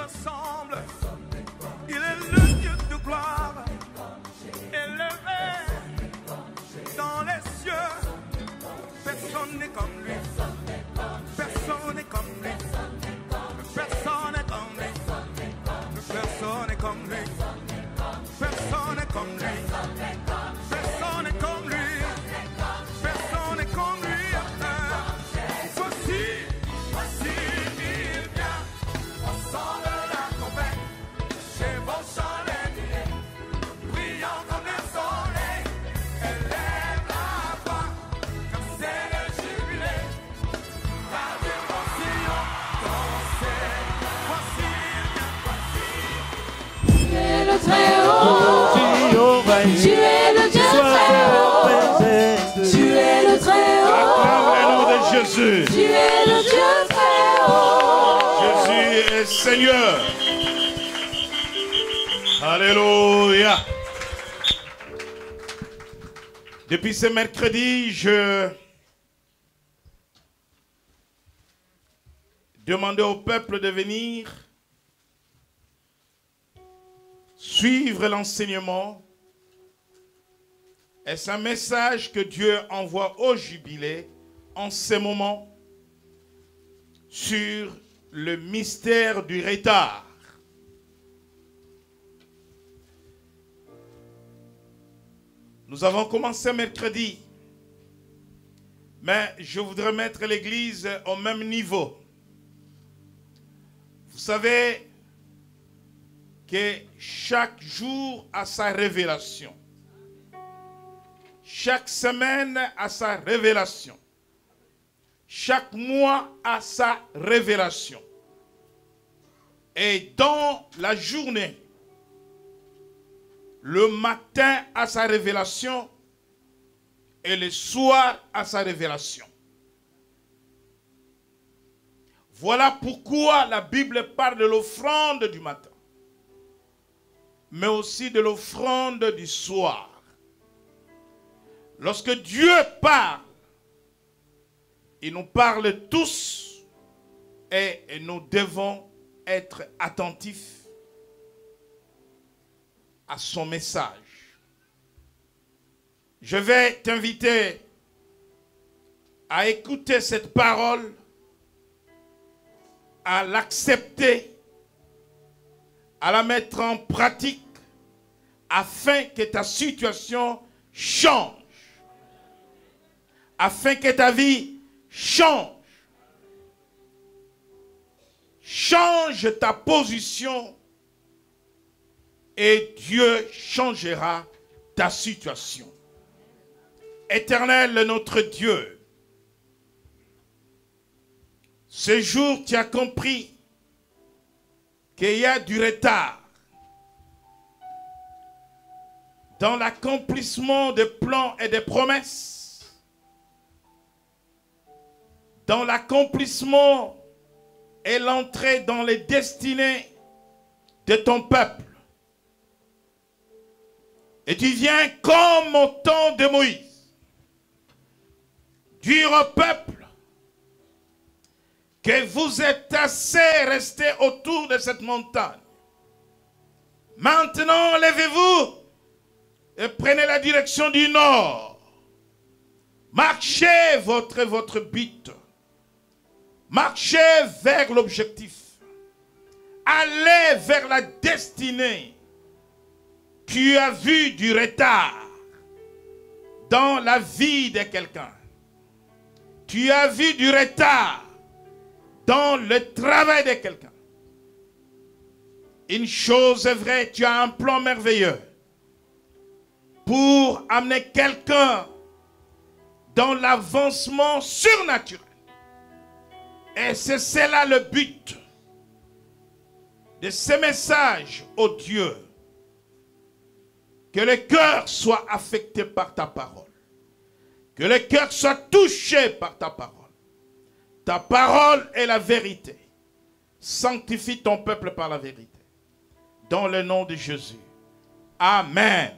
ressemble. Il est le Dieu de gloire, élevé dans les cieux. Personne n'est comme lui. Personne n'est comme lui. Personne n'est comme lui. Personne n'est comme lui. Personne n'est comme lui. Personne n'est comme lui. Personne n'est comme lui. Voici, il vient. Au son de la trompette, chevauchant les nuées, brillant comme le soleil. Élève la voix, comme c'est le jubilé. Radio Sion, dansez. Voici, il vient. Tu es le Très-Haut. Tu es le Dieu Très-Haut. Tu es le Très-Haut. Acclame le nom de Jésus. Tu es le Dieu Très-Haut. Jésus est Seigneur. Alléluia. Depuis ce mercredi, je demandais au peuple de venir suivre l'enseignement. Est-ce un message que Dieu envoie au jubilé en ce moment sur le mystère du retard? Nous avons commencé mercredi, mais je voudrais mettre l'Église au même niveau. Vous savez que chaque jour a sa révélation. Chaque semaine a sa révélation. Chaque mois a sa révélation. Et dans la journée, le matin a sa révélation et le soir a sa révélation. Voilà pourquoi la Bible parle de l'offrande du matin, mais aussi de l'offrande du soir. Lorsque Dieu parle, il nous parle tous et nous devons être attentifs à son message. Je vais t'inviter à écouter cette parole, à l'accepter, à la mettre en pratique afin que ta situation change, afin que ta vie change. Change ta position et Dieu changera ta situation. Éternel, notre Dieu, ce jour tu as compris qu'il y a du retard dans l'accomplissement des plans et des promesses, dans l'accomplissement et l'entrée dans les destinées de ton peuple. Et tu viens comme au temps de Moïse, dire au peuple que vous êtes assez restés autour de cette montagne. Maintenant, levez-vous et prenez la direction du nord. Marchez votre but. Marchez vers l'objectif. Allez vers la destinée. Tu as vu du retard dans la vie de quelqu'un. Tu as vu du retard dans le travail de quelqu'un. Une chose est vraie, tu as un plan merveilleux pour amener quelqu'un dans l'avancement surnaturel. Et c'est cela le but de ce message, ô Dieu. Que le cœur soit affecté par ta parole. Que le cœur soit touché par ta parole. Ta parole est la vérité. Sanctifie ton peuple par la vérité. Dans le nom de Jésus. Amen.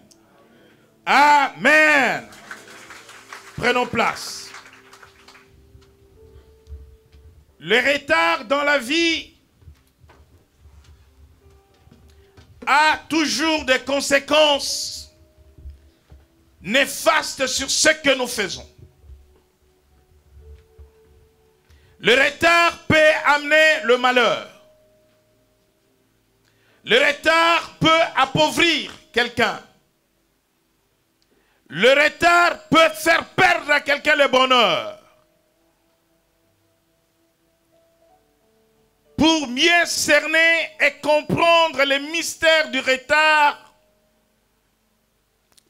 Amen. Prenons place. Le retard dans la vie a toujours des conséquences néfastes sur ce que nous faisons. Le retard peut amener le malheur. Le retard peut appauvrir quelqu'un. Le retard peut faire perdre à quelqu'un le bonheur. Pour mieux cerner et comprendre les mystères du retard,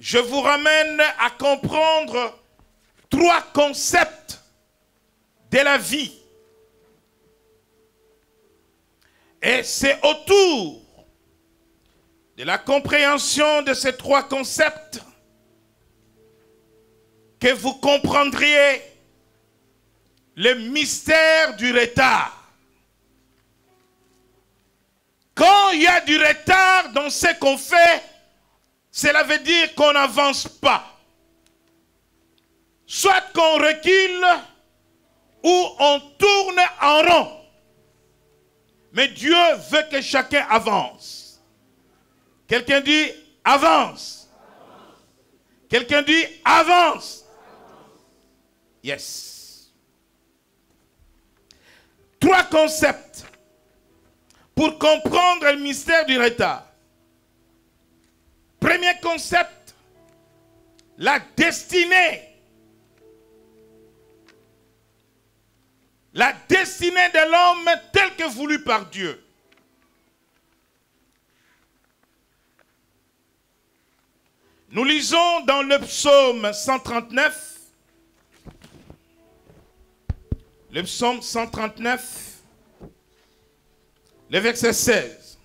je vous ramène à comprendre 3 concepts de la vie. Et c'est autour de la compréhension de ces 3 concepts que vous comprendriez le mystère du retard. Quand il y a du retard dans ce qu'on fait, cela veut dire qu'on n'avance pas. Soit qu'on recule ou on tourne en rond. Mais Dieu veut que chacun avance. Quelqu'un dit avance. Quelqu'un dit avance. Yes. 3 concepts pour comprendre le mystère du retard. Premier concept, la destinée. La destinée de l'homme telle que voulue par Dieu. Nous lisons dans le psaume 139, le psaume 139, le verset 16.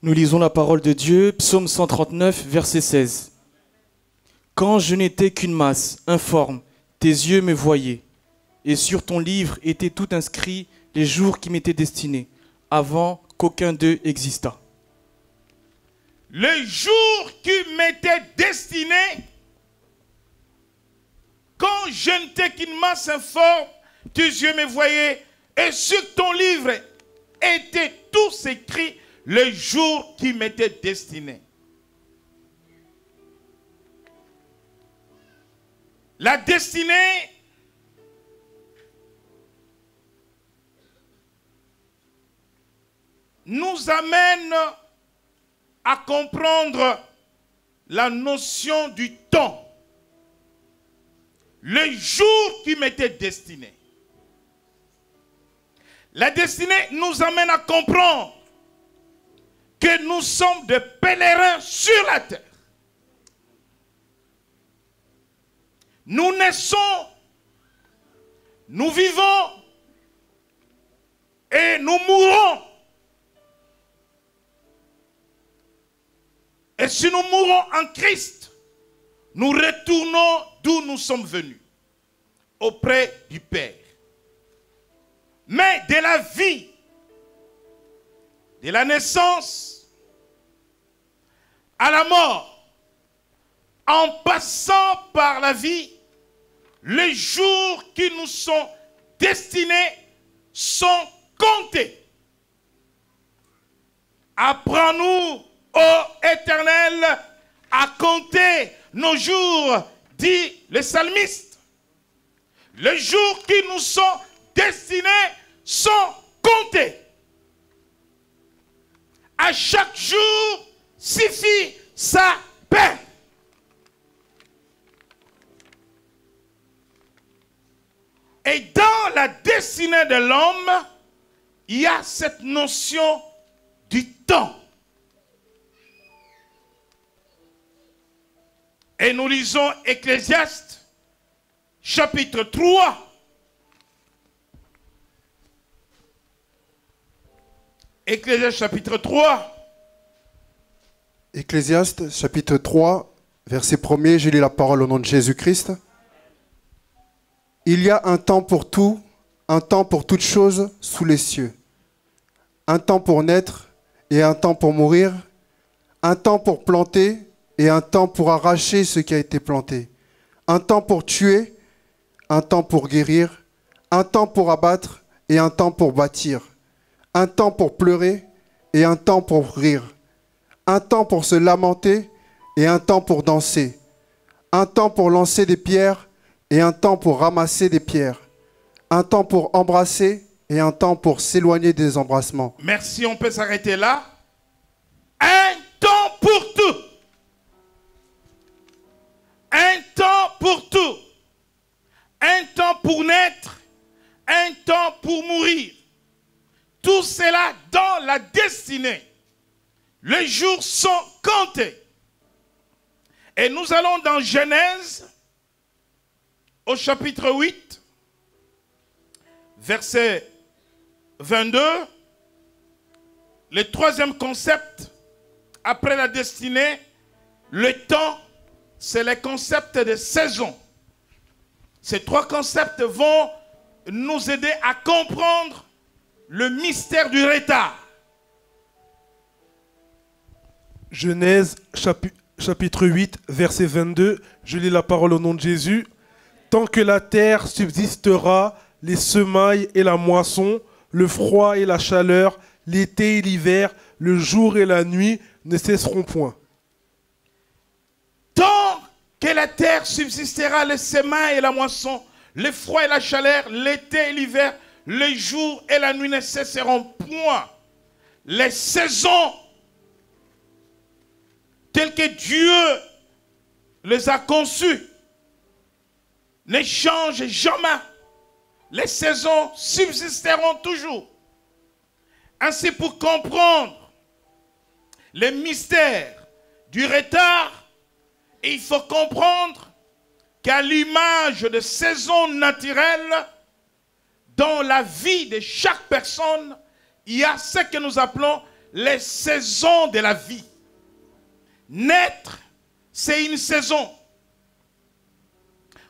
Nous lisons la parole de Dieu, psaume 139, verset 16. Quand je n'étais qu'une masse informe, tes yeux me voyaient, et sur ton livre étaient tout inscrits les jours qui m'étaient destinés, avant qu'aucun d'eux existât. Le jour qui m'était destiné, quand je n'étais qu'une masse informe, tes yeux me voyaient, et sur ton livre étaient tous écrits le jour qui m'était destiné. La destinée nous amène à comprendre la notion du temps. Le jour qui m'était destiné. La destinée nous amène à comprendre que nous sommes des pèlerins sur la terre. Nous naissons, nous vivons et nous mourrons. Et si nous mourons en Christ, nous retournons d'où nous sommes venus, auprès du Père. Mais de la vie, de la naissance à la mort, en passant par la vie, les jours qui nous sont destinés sont comptés. Apprends-nous, ô Éternel, à compter nos jours, dit le psalmiste. Les jours qui nous sont destinés sont comptés. À chaque jour suffit sa paix. Et dans la destinée de l'homme, il y a cette notion du temps. Et nous lisons Ecclésiaste, chapitre 3. Ecclésiaste, chapitre 3. Ecclésiaste, chapitre 3, verset 1er, je lis la parole au nom de Jésus-Christ. Il y a un temps pour tout, un temps pour toutes choses sous les cieux. Un temps pour naître et un temps pour mourir. Un temps pour planter et un temps pour arracher ce qui a été planté. Un temps pour tuer, un temps pour guérir. Un temps pour abattre et un temps pour bâtir. Un temps pour pleurer et un temps pour rire. un temps pour se lamenter et un temps pour danser, un temps pour lancer des pierres et un temps pour ramasser des pierres, un temps pour embrasser et un temps pour s'éloigner des embrassements. Merci, on peut s'arrêter là. Un temps pour tout. Un temps pour tout. Un temps pour naître. Un temps pour mourir. Tout cela dans la destinée. Les jours sont comptés. Et nous allons dans Genèse, au chapitre 8, verset 22. Le troisième concept, après la destinée, le temps, c'est le concept de saison. Ces trois concepts vont nous aider à comprendre le mystère du retard. Genèse chapitre 8, verset 22, je lis la parole au nom de Jésus. Tant que la terre subsistera, les semailles et la moisson, le froid et la chaleur, l'été et l'hiver, le jour et la nuit ne cesseront point. Tant que la terre subsistera, les semailles et la moisson, le froid et la chaleur, l'été et l'hiver, les jours et la nuit ne cesseront point. Les saisons telles que Dieu les a conçues ne changent jamais. Les saisons subsisteront toujours. Ainsi, pour comprendre les mystères du retard, il faut comprendre qu'à l'image de saisons naturelles, dans la vie de chaque personne, il y a ce que nous appelons les saisons de la vie. Naître, c'est une saison.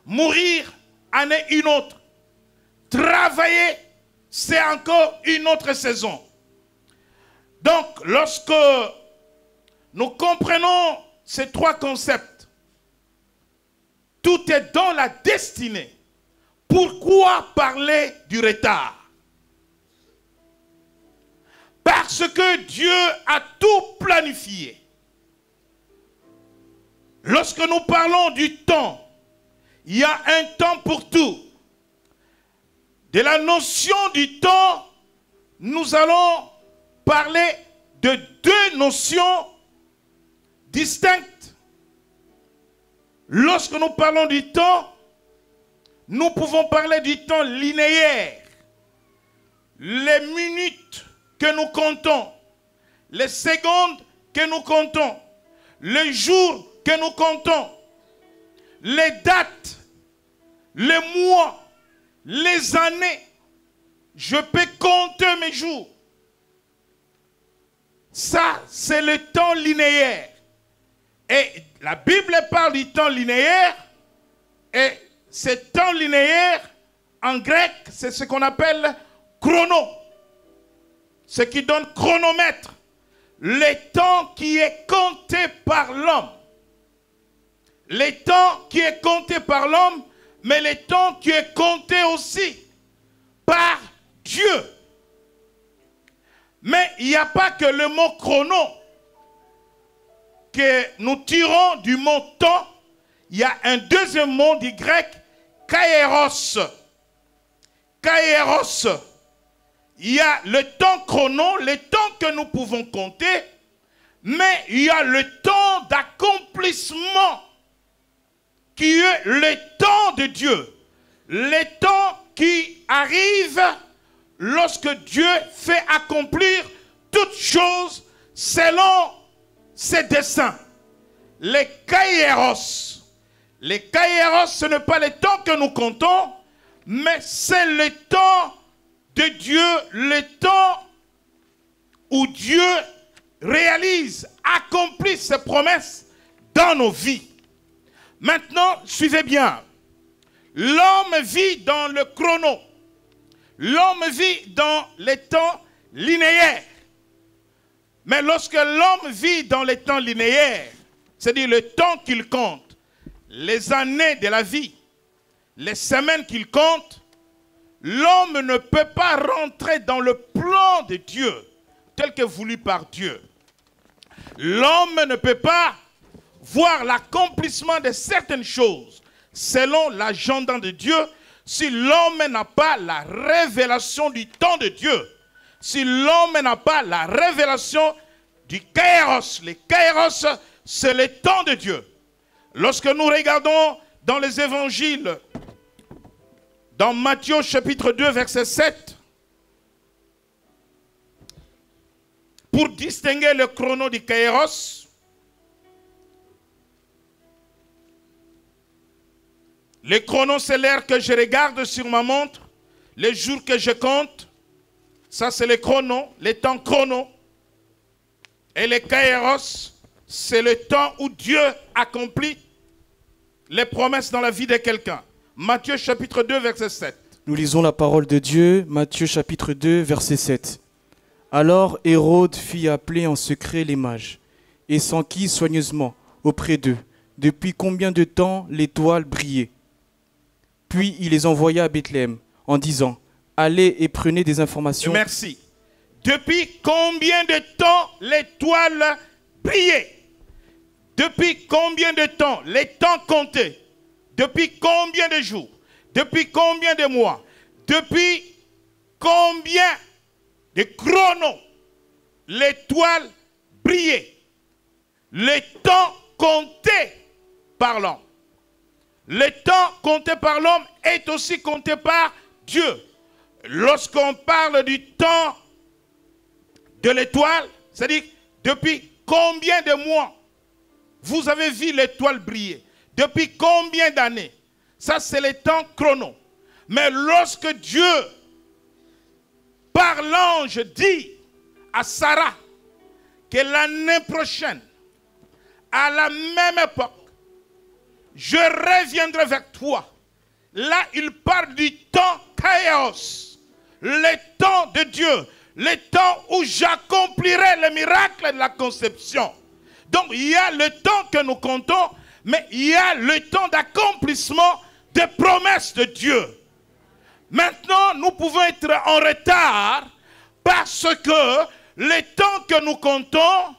Mourir en est une autre. Travailler, c'est encore une autre saison. Donc, lorsque nous comprenons ces trois concepts, tout est dans la destinée. Pourquoi parler du retard? Parce que Dieu a tout planifié. Lorsque nous parlons du temps, il y a un temps pour tout. De la notion du temps, nous allons parler de deux notions distinctes. Lorsque nous parlons du temps, nous pouvons parler du temps linéaire. Les minutes que nous comptons, les secondes que nous comptons, les jours que nous comptons, les dates, les mois, les années. Je peux compter mes jours. Ça, c'est le temps linéaire. Et la Bible parle du temps linéaire. Et ce temps linéaire, en grec, c'est ce qu'on appelle chrono. Ce qui donne chronomètre. Le temps qui est compté par l'homme. Le temps qui est compté par l'homme, mais le temps qui est compté aussi par Dieu. Mais il n'y a pas que le mot chrono que nous tirons du mot temps. Il y a un deuxième mot du grec, kairos. Kairos. Il y a le temps chrono, le temps que nous pouvons compter, mais il y a le temps d'accomplissement qui est le temps de Dieu. Le temps qui arrive lorsque Dieu fait accomplir toutes choses selon ses desseins. Les kairos. Les kairos, ce n'est pas le temps que nous comptons, mais c'est le temps de Dieu, le temps où Dieu réalise, accomplit ses promesses dans nos vies. Maintenant, suivez bien. L'homme vit dans le chrono. L'homme vit dans les temps linéaires. Mais lorsque l'homme vit dans les temps linéaires, c'est-à-dire le temps qu'il compte, les années de la vie, les semaines qu'il compte, l'homme ne peut pas rentrer dans le plan de Dieu, tel que voulu par Dieu. L'homme ne peut pas voir l'accomplissement de certaines choses selon l'agenda de Dieu si l'homme n'a pas la révélation du temps de Dieu. Si l'homme n'a pas la révélation du kairos. Le kairos, c'est le temps de Dieu. Lorsque nous regardons dans les évangiles, dans Matthieu chapitre 2, verset 7, pour distinguer le chrono du kairos, le chrono, c'est l'heure que je regarde sur ma montre, les jours que je compte, ça c'est le chrono, le temps chrono. Et le kairos, c'est le temps où Dieu accomplit les promesses dans la vie de quelqu'un. Matthieu chapitre 2, verset 7. Nous lisons la parole de Dieu, Matthieu chapitre 2, verset 7. Alors Hérode fit appeler en secret les mages et s'enquit soigneusement auprès d'eux depuis combien de temps l'étoile brillait. Puis il les envoya à Bethléem en disant, allez et prenez des informations. Merci. Depuis combien de temps l'étoile brillait? Depuis combien de temps les temps comptaient? Depuis combien de jours? Depuis combien de mois? Depuis combien de chronos l'étoile brillait? Le temps compté par l'homme. Le temps compté par l'homme est aussi compté par Dieu. Lorsqu'on parle du temps de l'étoile, c'est-à-dire depuis combien de mois vous avez vu l'étoile briller? Depuis combien d'années? Ça, c'est le temps chrono. Mais lorsque Dieu, par l'ange, dit à Sarah que l'année prochaine, à la même époque, je reviendrai vers toi. Là, il parle du temps kairos, le temps de Dieu, le temps où j'accomplirai le miracle de la conception. Donc, il y a le temps que nous comptons, mais il y a le temps d'accomplissement des promesses de Dieu. Maintenant, nous pouvons être en retard parce que le temps que nous comptons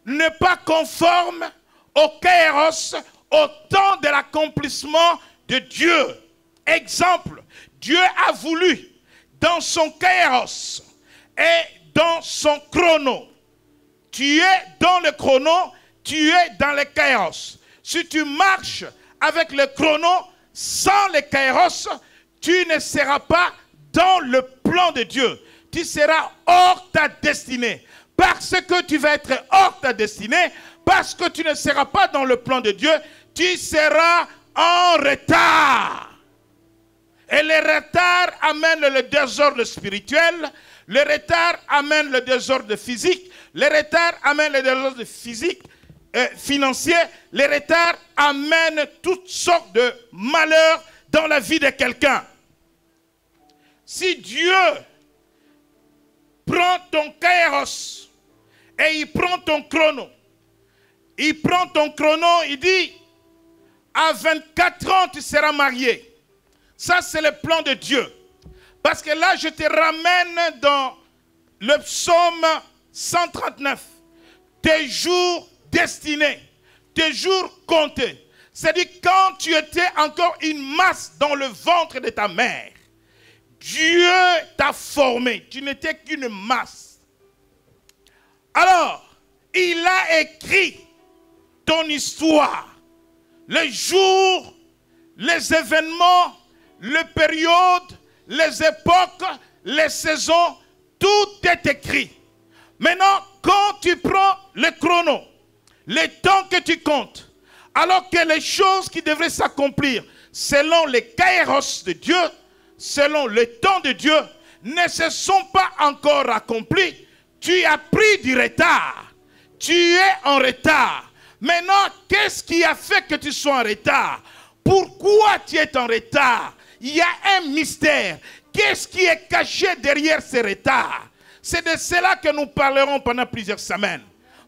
n'est pas conforme au kairos, au temps de l'accomplissement de Dieu. Exemple, Dieu a voulu dans son kairos et dans son chrono. Tu es dans le chrono, tu es dans le kairos. Si tu marches avec le chrono sans le kairos, tu ne seras pas dans le plan de Dieu. Tu seras hors ta destinée. Parce que tu vas être hors ta destinée, parce que tu ne seras pas dans le plan de Dieu, tu seras en retard. Et le retard amène le désordre spirituel, le retard amène le désordre physique, le retard amène le désordre physique, financier, le retard amène toutes sortes de malheurs dans la vie de quelqu'un. Si Dieu prend ton kairos et il prend ton chrono, il prend ton chrono, il dit, à 24 ans tu seras marié. Ça, c'est le plan de Dieu. Parce que là, je te ramène dans le psaume 139. Tes jours destinés, tes jours comptés. C'est-à-dire quand tu étais encore une masse dans le ventre de ta mère, Dieu t'a formé. Tu n'étais qu'une masse. Alors, il a écrit ton histoire. Les jours, les événements, les périodes, les époques, les saisons, tout est écrit. Maintenant, quand tu prends le chrono, le temps que tu comptes, alors que les choses qui devraient s'accomplir selon les kairos de Dieu, selon le temps de Dieu, ne se sont pas encore accomplies, tu as pris du retard. Tu es en retard. Maintenant, qu'est-ce qui a fait que tu sois en retard? Pourquoi tu es en retard? Il y a un mystère. Qu'est-ce qui est caché derrière ce retard? C'est de cela que nous parlerons pendant plusieurs semaines.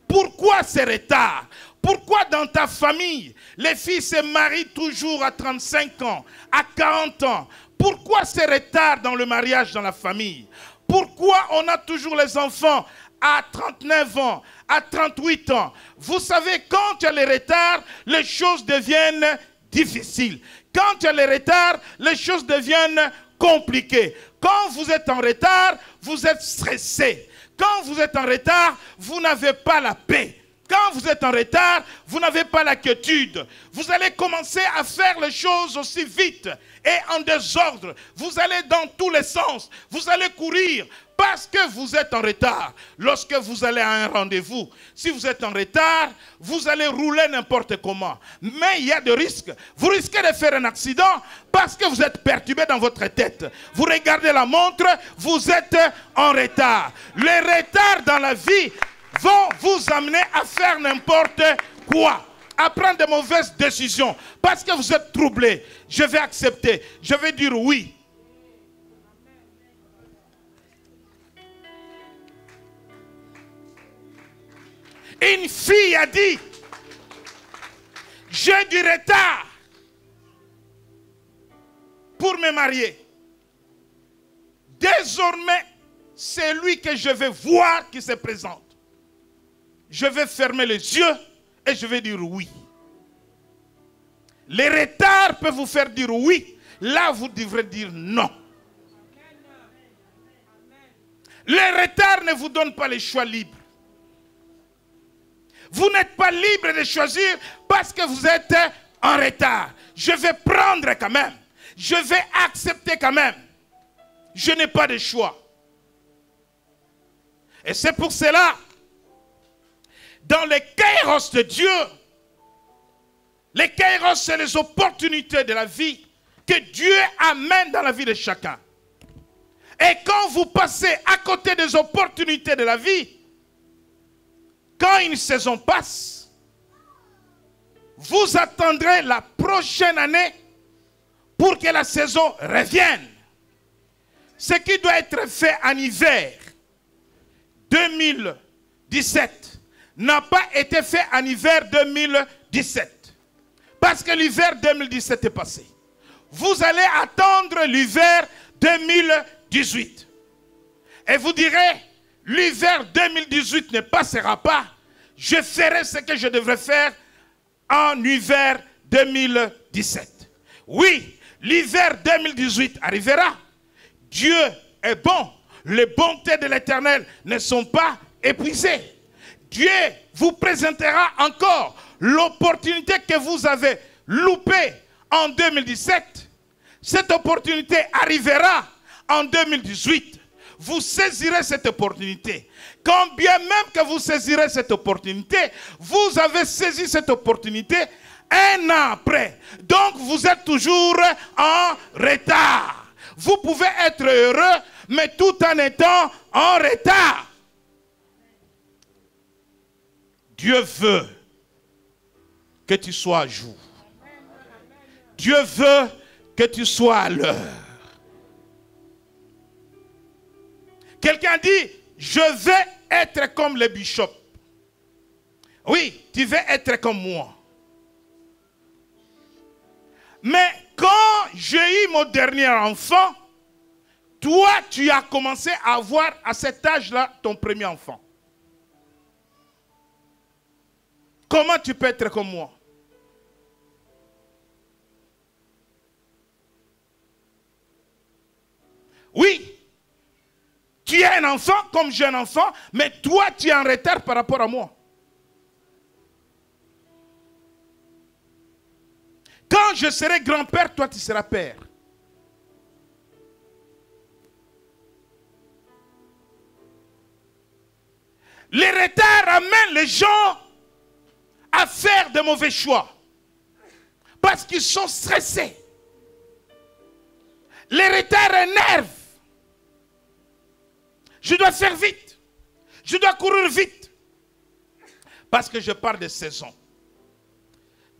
Pourquoi ce retard? Pourquoi dans ta famille, les filles se marient toujours à 35 ans, à 40 ans? Pourquoi ce retard dans le mariage dans la famille? Pourquoi on a toujours les enfants à 39 ans, à 38 ans. Vous savez, quand tu as les retards, les choses deviennent difficiles. Quand tu as les retards, les choses deviennent compliquées. Quand vous êtes en retard, vous êtes stressé. Quand vous êtes en retard, vous n'avez pas la paix. Quand vous êtes en retard, vous n'avez pas la quiétude. Vous allez commencer à faire les choses aussi vite et en désordre. Vous allez dans tous les sens. Vous allez courir parce que vous êtes en retard. Lorsque vous allez à un rendez-vous, si vous êtes en retard, vous allez rouler n'importe comment. Mais il y a des risques. Vous risquez de faire un accident parce que vous êtes perturbé dans votre tête. Vous regardez la montre, vous êtes en retard. Les retards dans la vie vont vous amener à faire n'importe quoi, à prendre de mauvaises décisions, parce que vous êtes troublé. Je vais accepter, je vais dire oui. Une fille a dit, j'ai du retard pour me marier. Désormais, c'est lui que je vais voir qui se présente. Je vais fermer les yeux et je vais dire oui. Les retards peuvent vous faire dire oui. Là, vous devrez dire non. Les retards ne vous donnent pas les choix libres. Vous n'êtes pas libre de choisir parce que vous êtes en retard. Je vais prendre quand même. Je vais accepter quand même. Je n'ai pas de choix. Et c'est pour cela, dans les kairos de Dieu, les kairos, c'est les opportunités de la vie que Dieu amène dans la vie de chacun. Et quand vous passez à côté des opportunités de la vie, quand une saison passe, vous attendrez la prochaine année pour que la saison revienne. Ce qui doit être fait en hiver 2017 n'a pas été fait en hiver 2017. Parce que l'hiver 2017 est passé. Vous allez attendre l'hiver 2018. Et vous direz, l'hiver 2018 ne passera pas. Je ferai ce que je devrais faire en hiver 2017. Oui, l'hiver 2018 arrivera. Dieu est bon. Les bontés de l'Éternel ne sont pas épuisées. Dieu vous présentera encore l'opportunité que vous avez loupée en 2017. Cette opportunité arrivera en 2018. Vous saisirez cette opportunité. Quand bien même que vous saisirez cette opportunité, vous avez saisi cette opportunité un an après. Donc vous êtes toujours en retard. Vous pouvez être heureux, mais tout en étant en retard. Dieu veut que tu sois à jour. Dieu veut que tu sois à l'heure. Quelqu'un dit, je vais être comme le bishop. Oui, tu veux être comme moi. Mais quand j'ai eu mon dernier enfant, toi, tu as commencé à avoir à cet âge-là ton premier enfant. Comment tu peux être comme moi? Oui, tu es un enfant comme j'ai un enfant, mais toi, tu es en retard par rapport à moi. Quand je serai grand-père, toi, tu seras père. Les retards amènent les gens à faire de mauvais choix. Parce qu'ils sont stressés. Les retards énervent. Je dois faire vite. Je dois courir vite. Parce que je parle de saisons.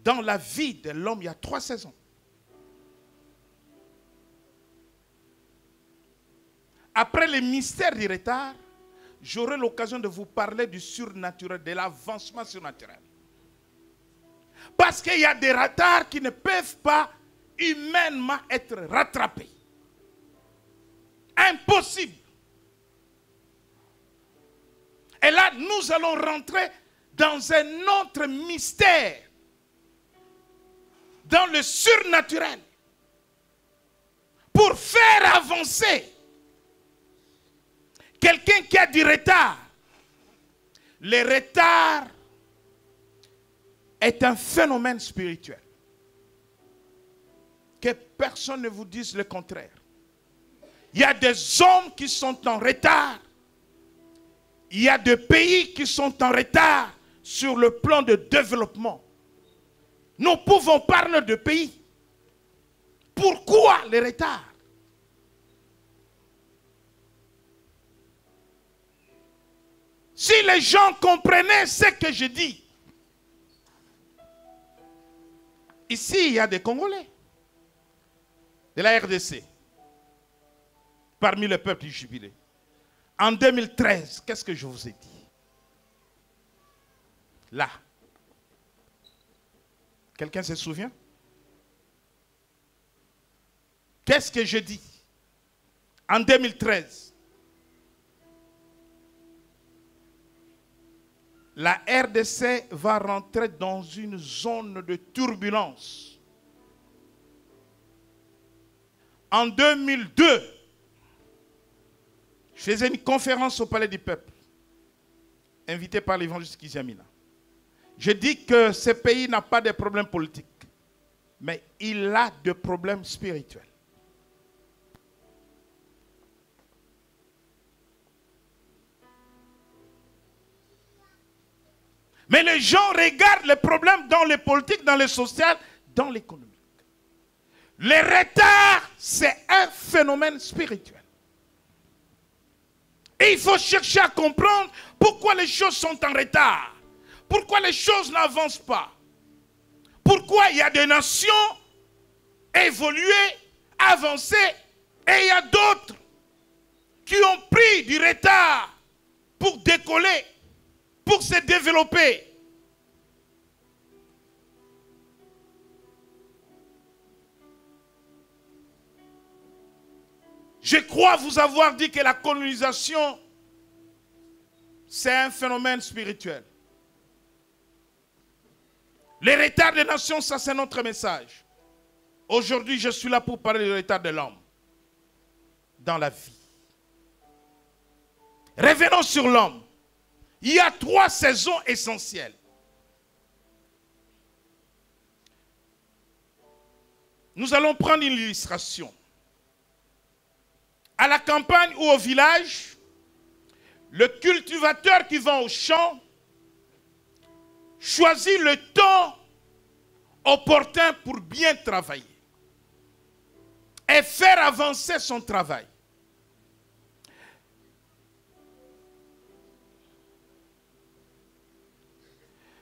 Dans la vie de l'homme, il y a 3 saisons. Après les mystères du retard, j'aurai l'occasion de vous parler du surnaturel, de l'avancement surnaturel. Parce qu'il y a des retards qui ne peuvent pas humainement être rattrapés. Impossible. Et là, nous allons rentrer dans un autre mystère, dans le surnaturel, pour faire avancer quelqu'un qui a du retard. Le retard est un phénomène spirituel. Que personne ne vous dise le contraire. Il y a des hommes qui sont en retard. Il y a des pays qui sont en retard sur le plan de développement. Nous pouvons parler de pays. Pourquoi le retard? Si les gens comprenaient ce que je dis. Ici, il y a des Congolais de la RDC parmi le peuple du jubilé. En 2013, qu'est-ce que je vous ai dit? Là. Quelqu'un se souvient? Qu'est-ce que je dis? En 2013. La RDC va rentrer dans une zone de turbulence. En 2002, je faisais une conférence au Palais du Peuple, invité par l'évangéliste Kizamina. Je dis que ce pays n'a pas de problème politique, mais il a des problèmes spirituels. Mais les gens regardent les problèmes dans les politiques, dans le social, dans l'économique. Le retard, c'est un phénomène spirituel. Et il faut chercher à comprendre pourquoi les choses sont en retard. Pourquoi les choses n'avancent pas. Pourquoi il y a des nations évoluées, avancées, et il y a d'autres qui ont pris du retard pour décoller, pour se développer. Je crois vous avoir dit que la colonisation, c'est un phénomène spirituel. Les retards des nations, ça c'est notre message. Aujourd'hui, je suis là pour parler du retard de l'homme dans la vie. Revenons sur l'homme. Il y a 3 saisons essentielles. Nous allons prendre une illustration. À la campagne ou au village, le cultivateur qui va au champ choisit le temps opportun pour bien travailler et faire avancer son travail.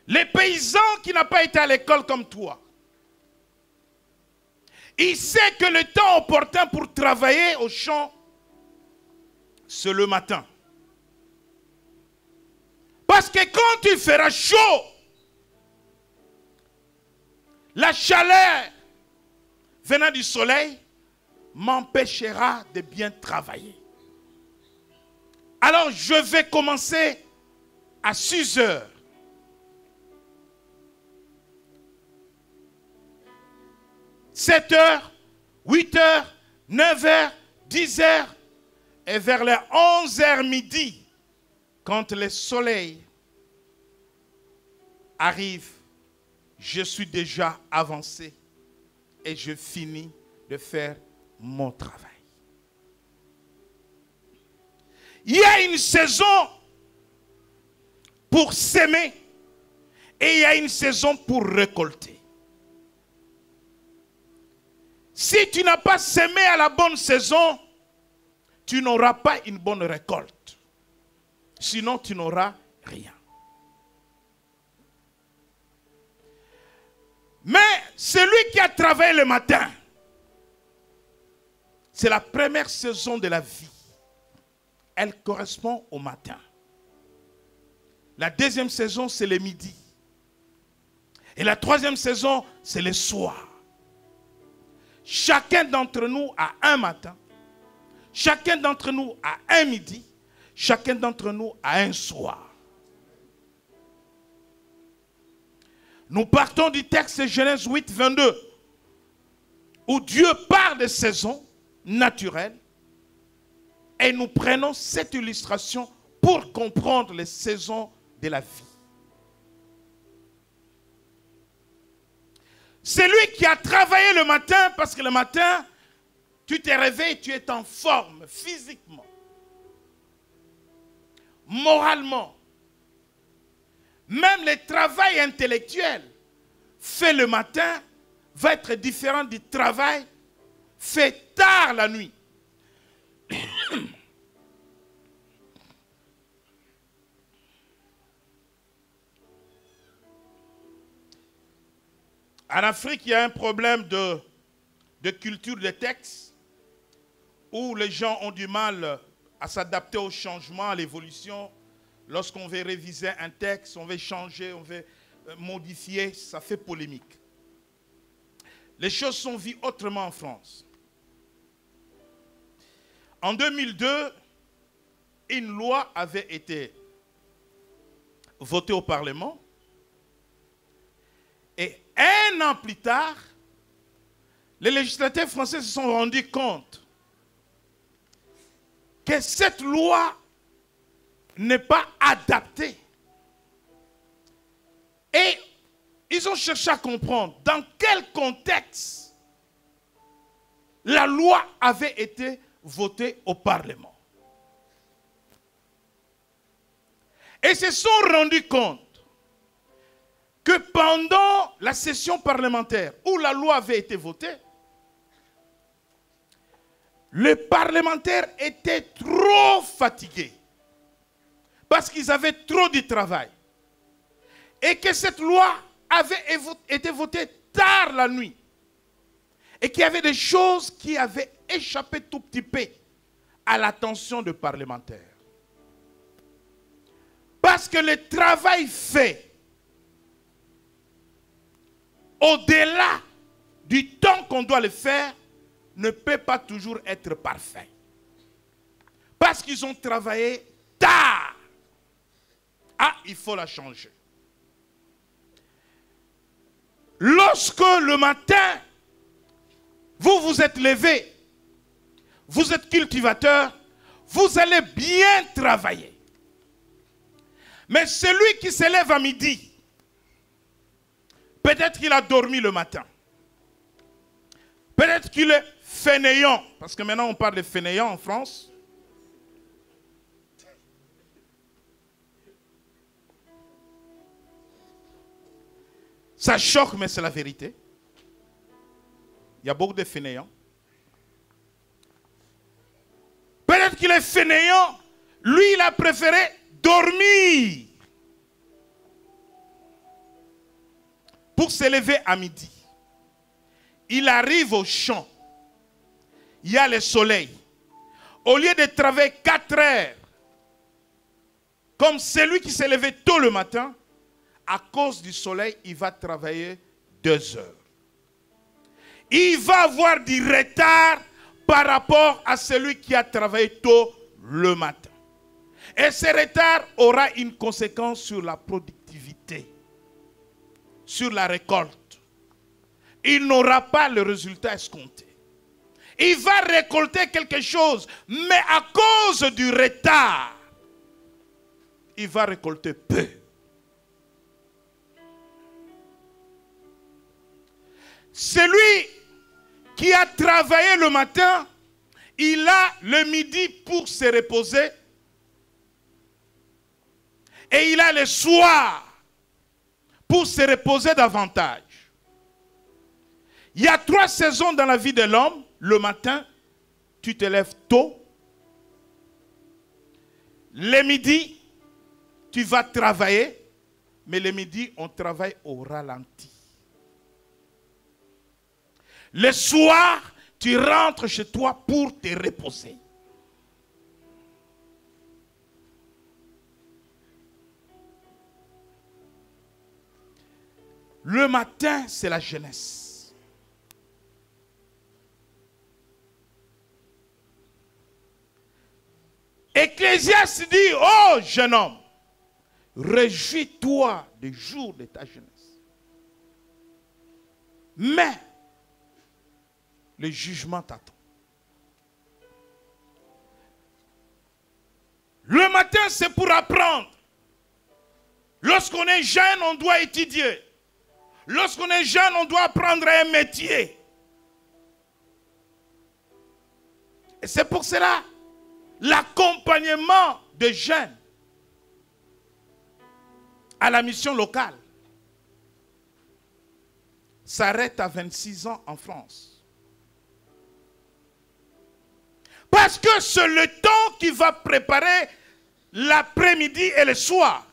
Les paysans qui n'ont pas été à l'école comme toi, il sait que le temps opportun pour travailler au champ, c'est le matin. Parce que quand il fera chaud, la chaleur venant du soleil m'empêchera de bien travailler. Alors je vais commencer à 6 heures. 7 heures, 8 heures, 9 heures, 10 heures, et vers les 11 heures midi, quand le soleil arrive, je suis déjà avancé et je finis de faire mon travail. Il y a une saison pour s'aimer et il y a une saison pour récolter. Si tu n'as pas semé à la bonne saison, tu n'auras pas une bonne récolte. Sinon, tu n'auras rien. Mais celui qui a travaillé le matin, c'est la première saison de la vie. Elle correspond au matin. La deuxième saison, c'est le midi. Et la troisième saison, c'est le soir. Chacun d'entre nous a un matin. Chacun d'entre nous a un midi. Chacun d'entre nous a un soir. Nous partons du texte de Genèse 8, 22, où Dieu parle de saisons naturelles, et nous prenons cette illustration pour comprendre les saisons de la vie. C'est lui qui a travaillé le matin, parce que le matin, tu te réveilles, tu es en forme physiquement, moralement. Même le travail intellectuel fait le matin va être différent du travail fait tard la nuit. En Afrique, il y a un problème de culture de texte où les gens ont du mal à s'adapter au changement, à l'évolution. Lorsqu'on veut réviser un texte, on veut changer, on veut modifier, ça fait polémique. Les choses sont vues autrement en France. En 2002, une loi avait été votée au Parlement. Et un an plus tard, les législateurs français se sont rendus compte que cette loi n'est pas adaptée. Et ils ont cherché à comprendre dans quel contexte la loi avait été votée au Parlement. Et se sont rendus compte que pendant la session parlementaire où la loi avait été votée, les parlementaires étaient trop fatigués parce qu'ils avaient trop de travail et que cette loi avait été votée tard la nuit et qu'il y avait des choses qui avaient échappé tout petit peu à l'attention des parlementaires. Parce que le travail fait au-delà du temps qu'on doit le faire, ne peut pas toujours être parfait. Parce qu'ils ont travaillé tard. Ah, il faut la changer. Lorsque le matin, vous vous êtes levé, vous êtes cultivateur, vous allez bien travailler. Mais celui qui se lève à midi, peut-être qu'il a dormi le matin. Peut-être qu'il est fainéant. Parce que maintenant on parle de fainéant en France. Ça choque, mais c'est la vérité. Il y a beaucoup de fainéants. Peut-être qu'il est fainéant. Lui, il a préféré dormir pour se lever à midi. Il arrive au champ. Il y a le soleil. Au lieu de travailler 4 heures, comme celui qui s'est levé tôt le matin, à cause du soleil, il va travailler 2 heures. Il va avoir du retard par rapport à celui qui a travaillé tôt le matin. Et ce retard aura une conséquence sur la productivité, sur la récolte. Il n'aura pas le résultat escompté. Il va récolter quelque chose, mais à cause du retard, il va récolter peu. Celui qui a travaillé le matin, il a le midi pour se reposer et il a le soir pour se reposer davantage. Il y a 3 saisons dans la vie de l'homme. Le matin, tu te lèves tôt. Le midi, tu vas travailler. Mais le midi, on travaille au ralenti. Le soir, tu rentres chez toi pour te reposer. Le matin, c'est la jeunesse. Ecclésiaste dit, oh jeune homme, réjouis-toi des jours de ta jeunesse. Mais le jugement t'attend. Le matin, c'est pour apprendre. Lorsqu'on est jeune, on doit étudier. Lorsqu'on est jeune, on doit apprendre un métier. Et c'est pour cela, l'accompagnement des jeunes à la mission locale s'arrête à 26 ans en France. Parce que c'est le temps qui va préparer l'après-midi et le soir.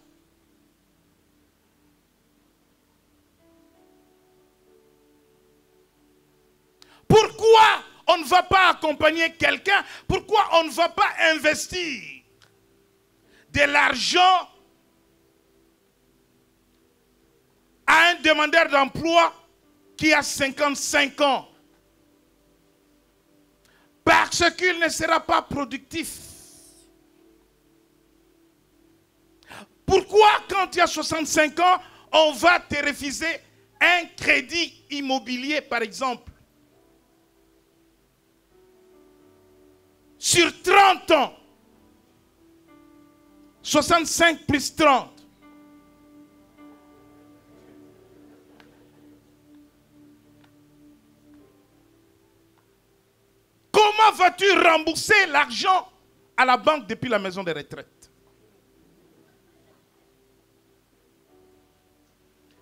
Pourquoi on ne va pas accompagner quelqu'un? Pourquoi on ne va pas investir de l'argent à un demandeur d'emploi qui a 55 ans? Parce qu'il ne sera pas productif. Pourquoi quand tu as 65 ans, on va te refuser un crédit immobilier, par exemple, sur 30 ans? 65 plus 30. Comment vas-tu rembourser l'argent à la banque depuis la maison de retraite?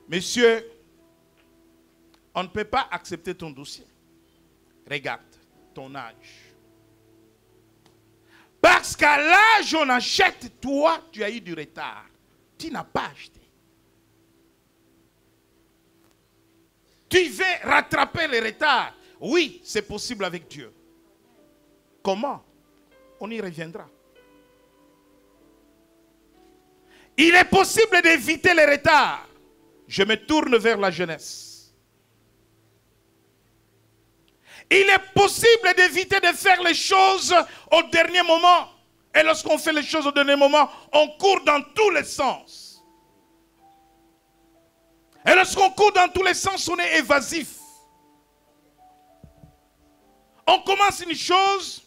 Monsieur, on ne peut pas accepter ton dossier. Regarde ton âge. Parce qu'à l'âge où on achète, toi, tu as eu du retard. Tu n'as pas acheté. Tu veux rattraper le retard. Oui, c'est possible avec Dieu. Comment? On y reviendra. Il est possible d'éviter les retards. Je me tourne vers la jeunesse. Il est possible d'éviter de faire les choses au dernier moment. Et lorsqu'on fait les choses au dernier moment, on court dans tous les sens. Et lorsqu'on court dans tous les sens, on est évasif. On commence une chose,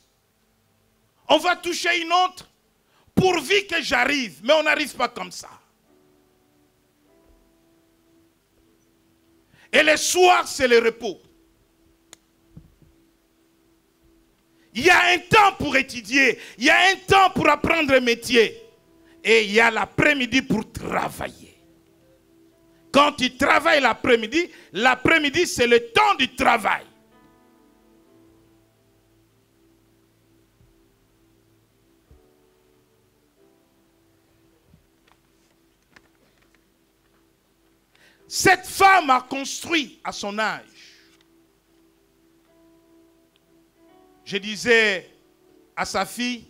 on va toucher une autre, pourvu que j'arrive. Mais on n'arrive pas comme ça. Et le soir, c'est le repos. Il y a un temps pour étudier. Il y a un temps pour apprendre un métier. Et il y a l'après-midi pour travailler. Quand tu travailles l'après-midi, c'est le temps du travail. Cette femme a construit à son âge. Je disais à sa fille,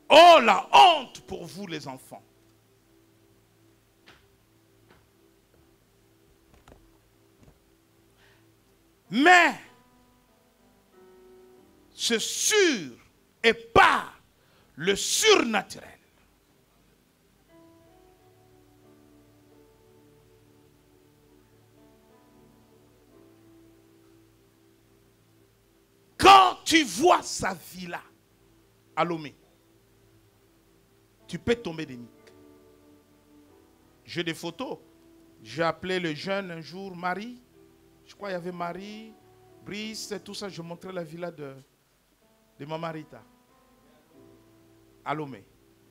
oh la honte pour vous les enfants. Mais ce sur et pas le surnaturel. Quand tu vois sa villa à Lomé, tu peux tomber des niques. J'ai des photos. J'ai appelé le jeune un jour, Marie. Je crois qu'il y avait Marie, Brice, tout ça. Je montrais la villa de Maman Rita à Lomé.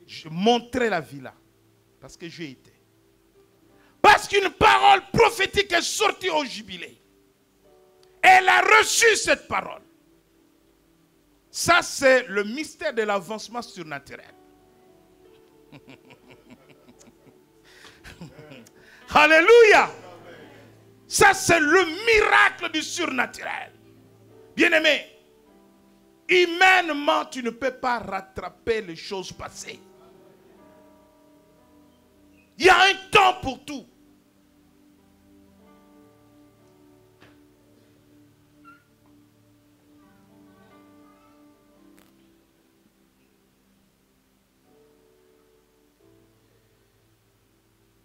Je montrais la villa parce que j'y étais. Parce qu'une parole prophétique est sortie au jubilé. Elle a reçu cette parole. Ça, c'est le mystère de l'avancement surnaturel. Alléluia. Ça, c'est le miracle du surnaturel. Bien-aimé, humainement, tu ne peux pas rattraper les choses passées. Il y a un temps pour tout.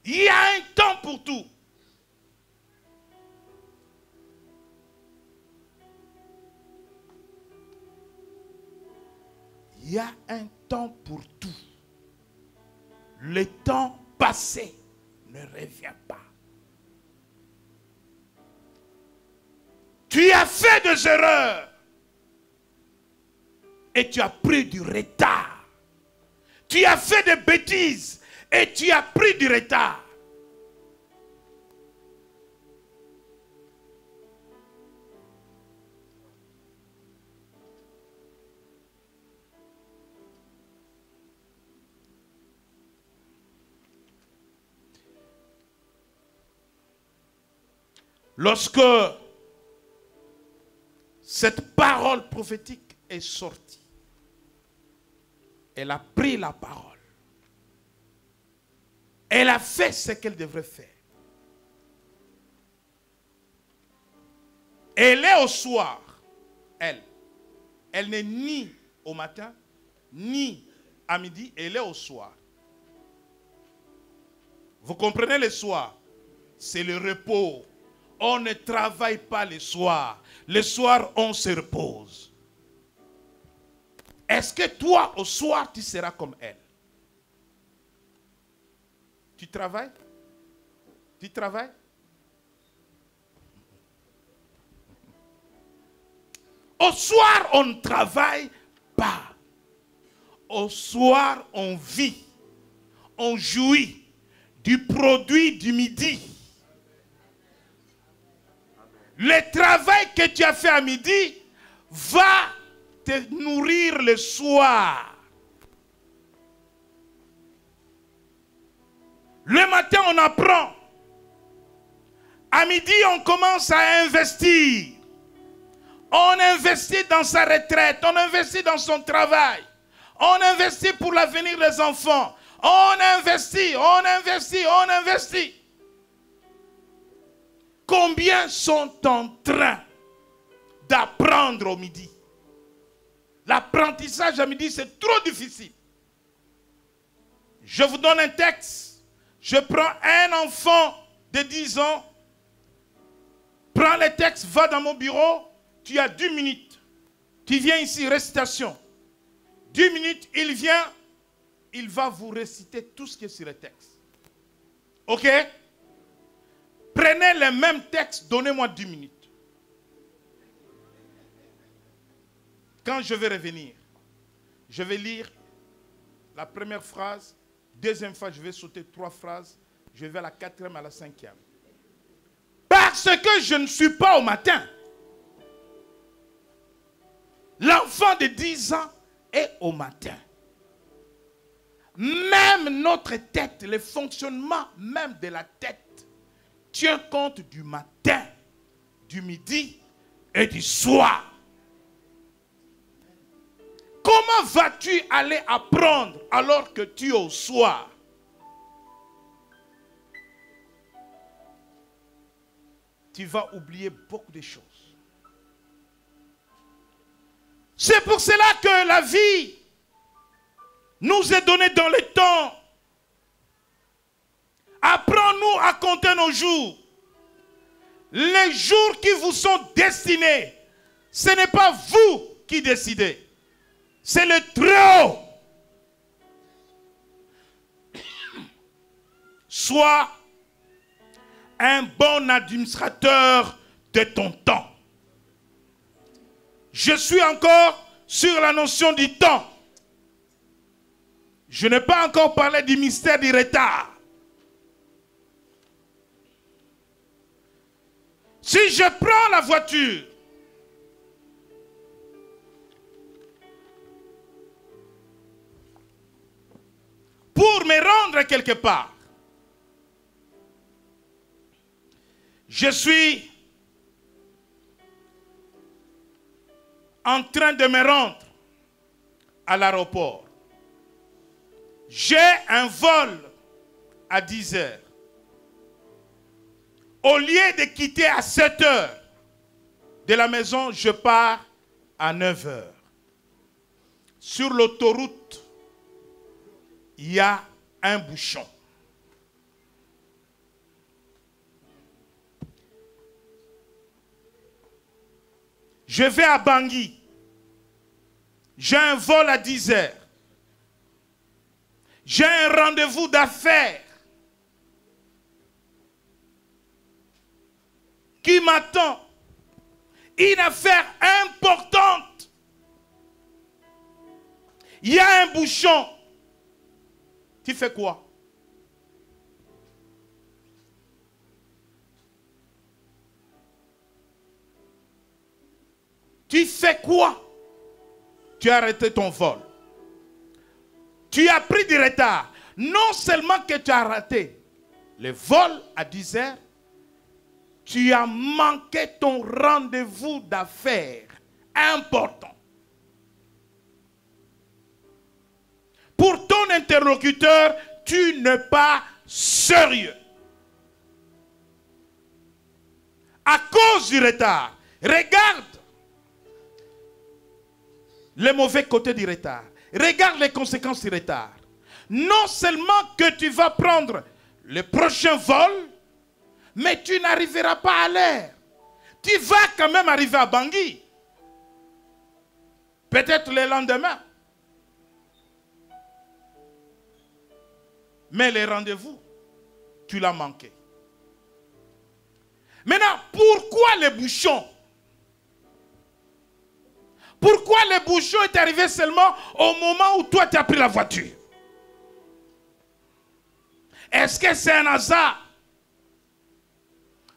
Il y a un temps pour tout. a un temps pour tout. Le temps passé ne revient pas. Tu as fait des erreurs et tu as pris du retard. Tu as fait des bêtises et tu as pris du retard. Lorsque cette parole prophétique est sortie, elle a pris la parole. Elle a fait ce qu'elle devrait faire. Elle est au soir, elle. Elle n'est ni au matin, ni à midi, elle est au soir. Vous comprenez le soir? C'est le repos. On ne travaille pas le soir. Le soir, on se repose. Est-ce que toi, au soir, tu seras comme elle? Tu travailles? Tu travailles? Au soir, on ne travaille pas. Au soir, on vit. On jouit du produit du midi. Le travail que tu as fait à midi va te nourrir le soir. Le matin, on apprend. À midi, on commence à investir. On investit dans sa retraite, on investit dans son travail. On investit pour l'avenir des enfants. On investit, on investit, on investit. Combien sont en train d'apprendre au midi? L'apprentissage à midi, c'est trop difficile. Je vous donne un texte. Je prends un enfant de 10 ans. Prends le texte, va dans mon bureau. Tu as 10 minutes. Tu viens ici, récitation. 10 minutes, il vient. Il va vous réciter tout ce qui est sur le texte. Ok? Prenez le même texte, donnez-moi 10 minutes. Quand je vais revenir, je vais lire la première phrase, deuxième fois, je vais sauter 3 phrases, je vais à la 4e, à la 5e. Parce que je ne suis pas au matin. L'enfant de 10 ans est au matin. Même notre tête, le fonctionnement même de la tête, tient compte du matin, du midi et du soir. Comment vas-tu aller apprendre alors que tu es au soir? Tu vas oublier beaucoup de choses. C'est pour cela que la vie nous est donnée dans le temps. Apprends-nous à compter nos jours. Les jours qui vous sont destinés, ce n'est pas vous qui décidez. C'est le Très-Haut. Sois un bon administrateur de ton temps. Je suis encore sur la notion du temps. Je n'ai pas encore parlé du mystère du retard. Si je prends la voiture, pour me rendre quelque part, je suis en train de me rendre à l'aéroport. J'ai un vol à 10 heures. Au lieu de quitter à 7 heures de la maison, je pars à 9 heures. Sur l'autoroute, il y a un bouchon. Je vais à Bangui. J'ai un vol à 10 heures. J'ai un rendez-vous d'affaires qui m'attend. Une affaire importante. Il y a un bouchon. Tu fais quoi? Tu fais quoi? Tu as arrêté ton vol. Tu as pris du retard. Non seulement que tu as raté le vol à 10 heures, tu as manqué ton rendez-vous d'affaires important. Pour ton interlocuteur, tu n'es pas sérieux. À cause du retard, regarde le mauvais côté du retard. Regarde les conséquences du retard. Non seulement que tu vas prendre le prochain vol, mais tu n'arriveras pas à l'heure. Tu vas quand même arriver à Bangui. Peut-être le lendemain. Mais les rendez-vous, tu l'as manqué. Maintenant, pourquoi les bouchons? Pourquoi les bouchons est arrivé seulement au moment où toi tu as pris la voiture? Est-ce que c'est un hasard?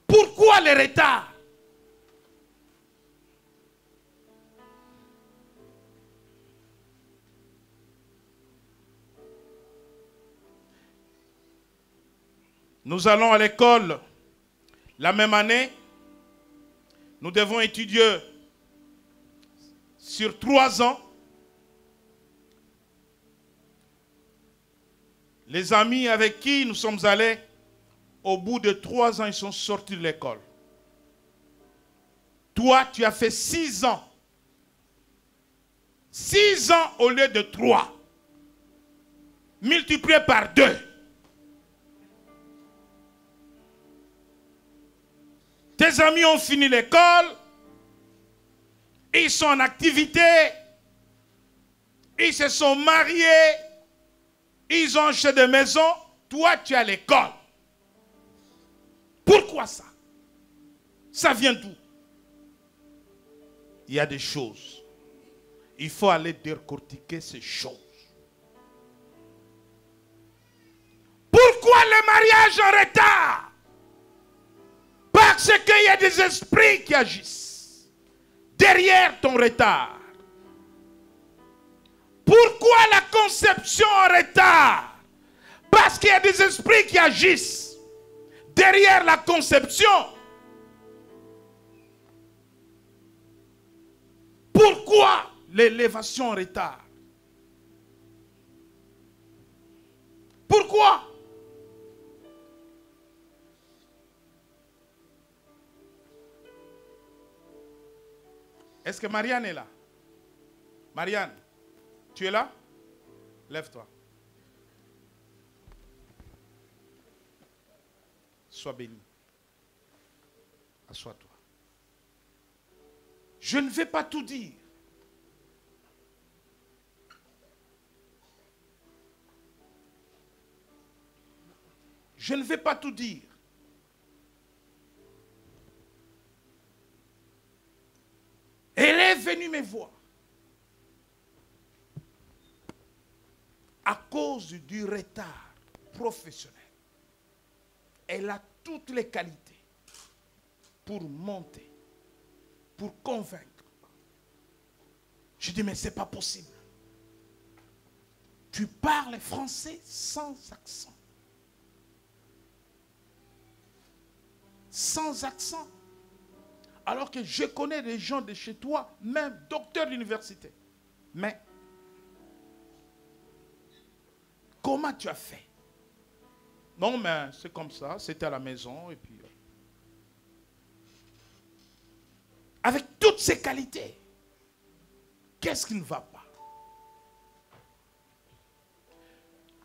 Pourquoi les retards? Nous allons à l'école la même année. Nous devons étudier sur 3 ans. Les amis avec qui nous sommes allés, au bout de 3 ans, ils sont sortis de l'école. Toi, tu as fait 6 ans. 6 ans au lieu de 3. Multiplié par 2. Tes amis ont fini l'école. Ils sont en activité. Ils se sont mariés. Ils ont acheté des maisons. Toi, tu es à l'école. Pourquoi ça? Ça vient d'où? Il y a des choses. Il faut aller décortiquer ces choses. Pourquoi le mariage en retard? Parce qu'il y a des esprits qui agissent derrière ton retard. Pourquoi la conception en retard? Parce qu'il y a des esprits qui agissent derrière la conception. Pourquoi l'élévation en retard? Pourquoi? Est-ce que Marianne est là? Marianne, tu es là? Lève-toi. Sois béni. Assois-toi. Je ne vais pas tout dire. Je ne vais pas tout dire. Elle est venue me voir à cause du retard professionnel. Elle a toutes les qualités pour monter, pour convaincre. Je dis, mais ce n'est pas possible. Tu parles français sans accent. Sans accent. Alors que je connais des gens de chez toi, même docteurs d'université. Mais, comment tu as fait? Non, mais c'est comme ça, c'était à la maison, et puis... Avec toutes ces qualités, qu'est-ce qui ne va pas?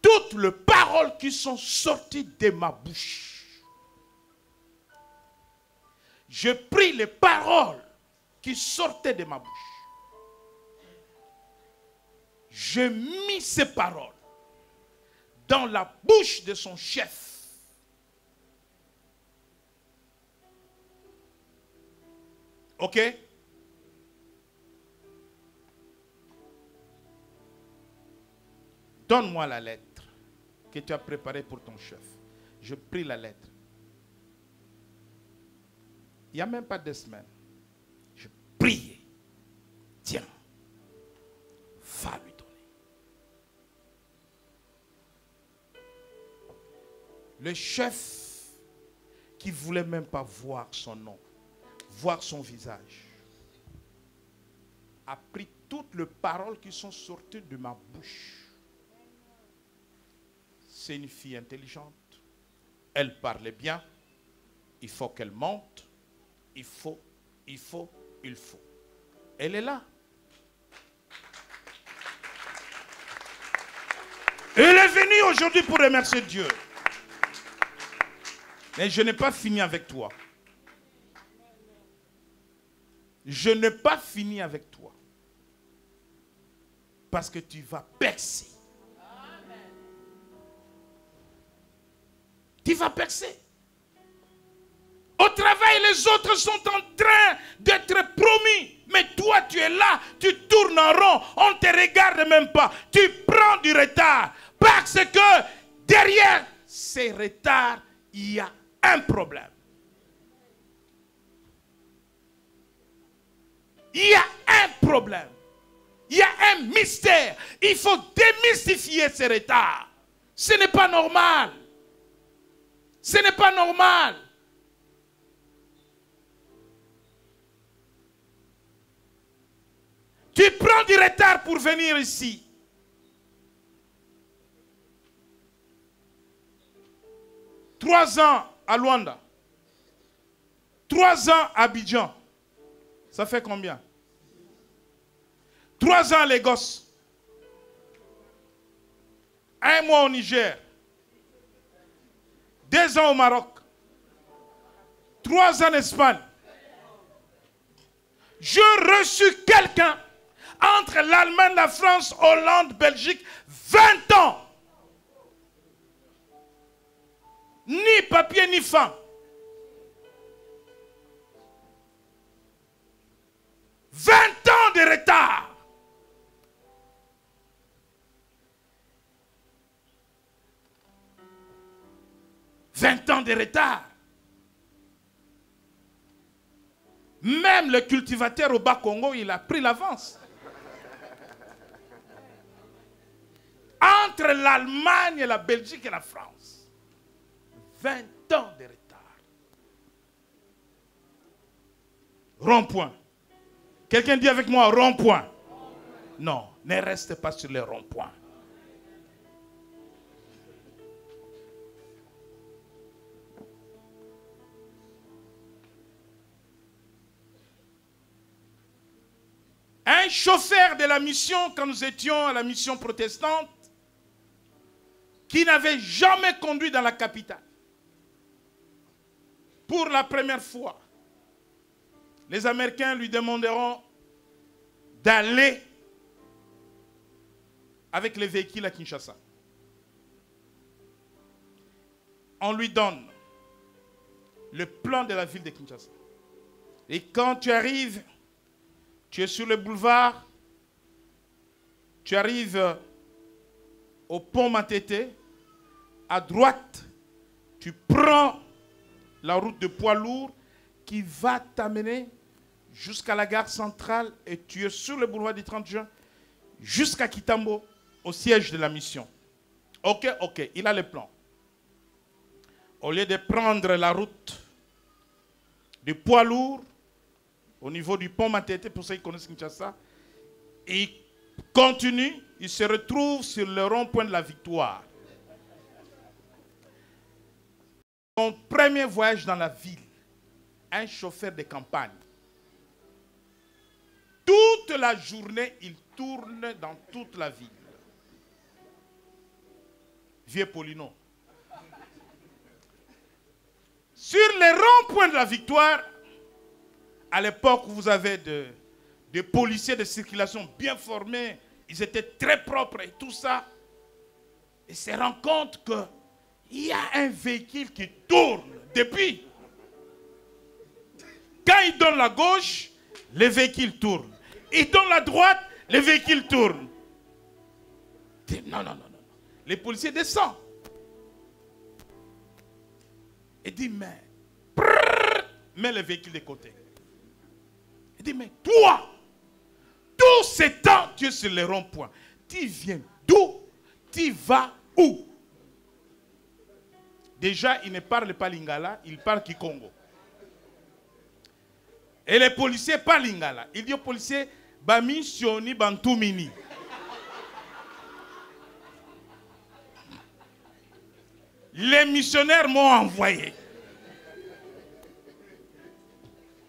Toutes les paroles qui sont sorties de ma bouche, je pris les paroles qui sortaient de ma bouche. je mis ces paroles dans la bouche de son chef. Ok? Donne-moi la lettre que tu as préparée pour ton chef. Je pris la lettre. Il n'y a même pas 2 semaines. Je priais. Tiens, va lui donner. Le chef qui ne voulait même pas voir son nom, voir son visage, a pris toutes les paroles qui sont sorties de ma bouche. C'est une fille intelligente. Elle parlait bien. Il faut qu'elle monte. Il faut. Elle est là. Elle est venue aujourd'hui pour remercier Dieu. Mais je n'ai pas fini avec toi. Je n'ai pas fini avec toi. Parce que tu vas percer. Tu vas percer. Au travail, les autres sont en train d'être promis. Mais toi, tu es là, tu tournes en rond. On ne te regarde même pas. Tu prends du retard. Parce que derrière ces retards, il y a un problème. Il y a un problème. Il y a un mystère. Il faut démystifier ces retards. Ce n'est pas normal. Ce n'est pas normal. Tu prends du retard pour venir ici. Trois ans à Luanda. 3 ans à Abidjan. Ça fait combien? 3 ans à Lagos. 1 mois au Niger. 2 ans au Maroc. 3 ans en Espagne. Je reçu quelqu'un entre l'Allemagne, la France, Hollande, Belgique, 20 ans. Ni papier, ni femme. 20 ans de retard. Ans de retard. Même le cultivateur au Bas-Congo, il a pris l'avance. Entre l'Allemagne, la Belgique et la France. 20 ans de retard. Rond-point. Quelqu'un dit avec moi rond-point. Non, ne reste pas sur les ronds-points. Un chauffeur de la mission, quand nous étions à la mission protestante, qui n'avait jamais conduit dans la capitale. Pour la première fois, les Américains lui demanderont d'aller avec les véhicules à Kinshasa. On lui donne le plan de la ville de Kinshasa. Et quand tu arrives, tu es sur le boulevard, tu arrives au pont Matete, à droite, tu prends la route de poids lourd qui va t'amener jusqu'à la gare centrale et tu es sur le boulevard du 30 juin jusqu'à Kitambo, au siège de la mission. Ok, il a le plan. Au lieu de prendre la route du poids lourd, au niveau du pont Matete, pour ceux qui connaissent Kinshasa, et il continue, il se retrouve sur le rond-point de la Victoire. Mon premier voyage dans la ville, un chauffeur de campagne. Toute la journée, il tourne dans toute la ville. Vieux Paulino. Sur les ronds-points de la Victoire, à l'époque où vous avez des policiers de circulation bien formés Ils étaient très propres et tout ça. Et se rend compte qu'il y a un véhicule qui tourne depuis. Quand il donne la gauche, le véhicule tourne. Il donne la droite, le véhicule tourne. Non, non, non, non. Les policiers descendent. Il dit, mais, mets le véhicule de côté. Il dit, mais toi, tout ce temps, tu es sur le rond-point. Tu viens d'où? Tu vas où? Déjà, il ne parle pas lingala, il parle kikongo. Et les policiers parlent lingala. Il dit aux policiers, Bami Sioni Bantumini. Les missionnaires m'ont envoyé.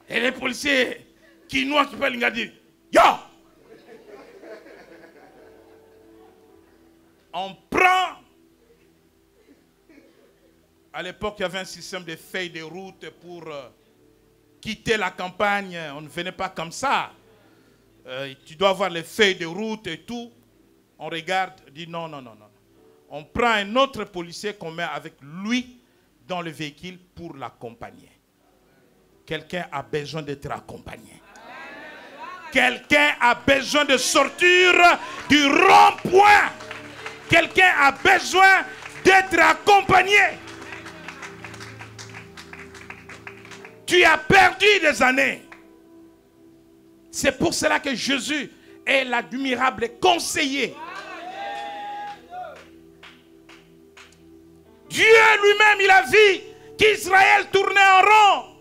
Et les policiers qui parlent lingala disent, yo! On prend. À l'époque, il y avait un système de feuilles de route pour quitter la campagne. On ne venait pas comme ça. Tu dois avoir les feuilles de route et tout. On regarde, dit non, non, non, non. On prend un autre policier qu'on met avec lui dans le véhicule pour l'accompagner. Quelqu'un a besoin d'être accompagné. Quelqu'un a besoin de sortir du rond-point. Quelqu'un a besoin d'être accompagné. Tu as perdu des années. C'est pour cela que Jésus est l'admirable conseiller. Dieu lui-même, il a vu qu'Israël tournait en rond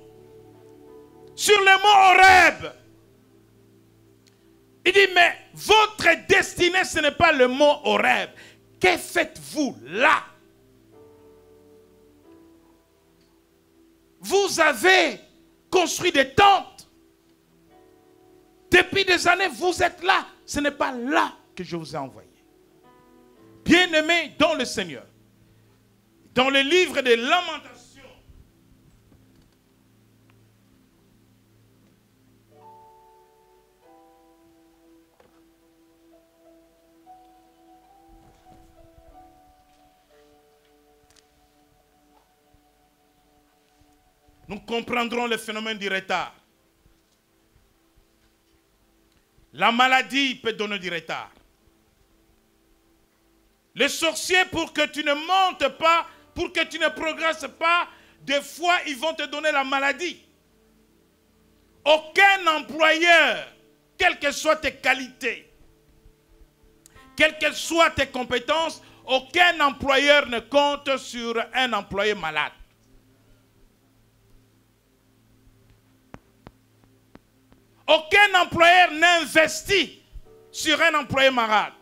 sur le mont Horeb. Il dit, mais votre destinée, ce n'est pas le mont Horeb. Que faites-vous là? Vous avez construit des tentes. Depuis des années, vous êtes là. Ce n'est pas là que je vous ai envoyé. Bien-aimés dans le Seigneur, dans le livre des Lamentations, nous comprendrons le phénomène du retard. La maladie peut donner du retard. Les sorciers, pour que tu ne montes pas, pour que tu ne progresses pas, des fois, ils vont te donner la maladie. Aucun employeur, quelles que soient tes qualités, quelles que soient tes compétences, aucun employeur ne compte sur un employé malade. Aucun employeur n'investit sur un employé malade.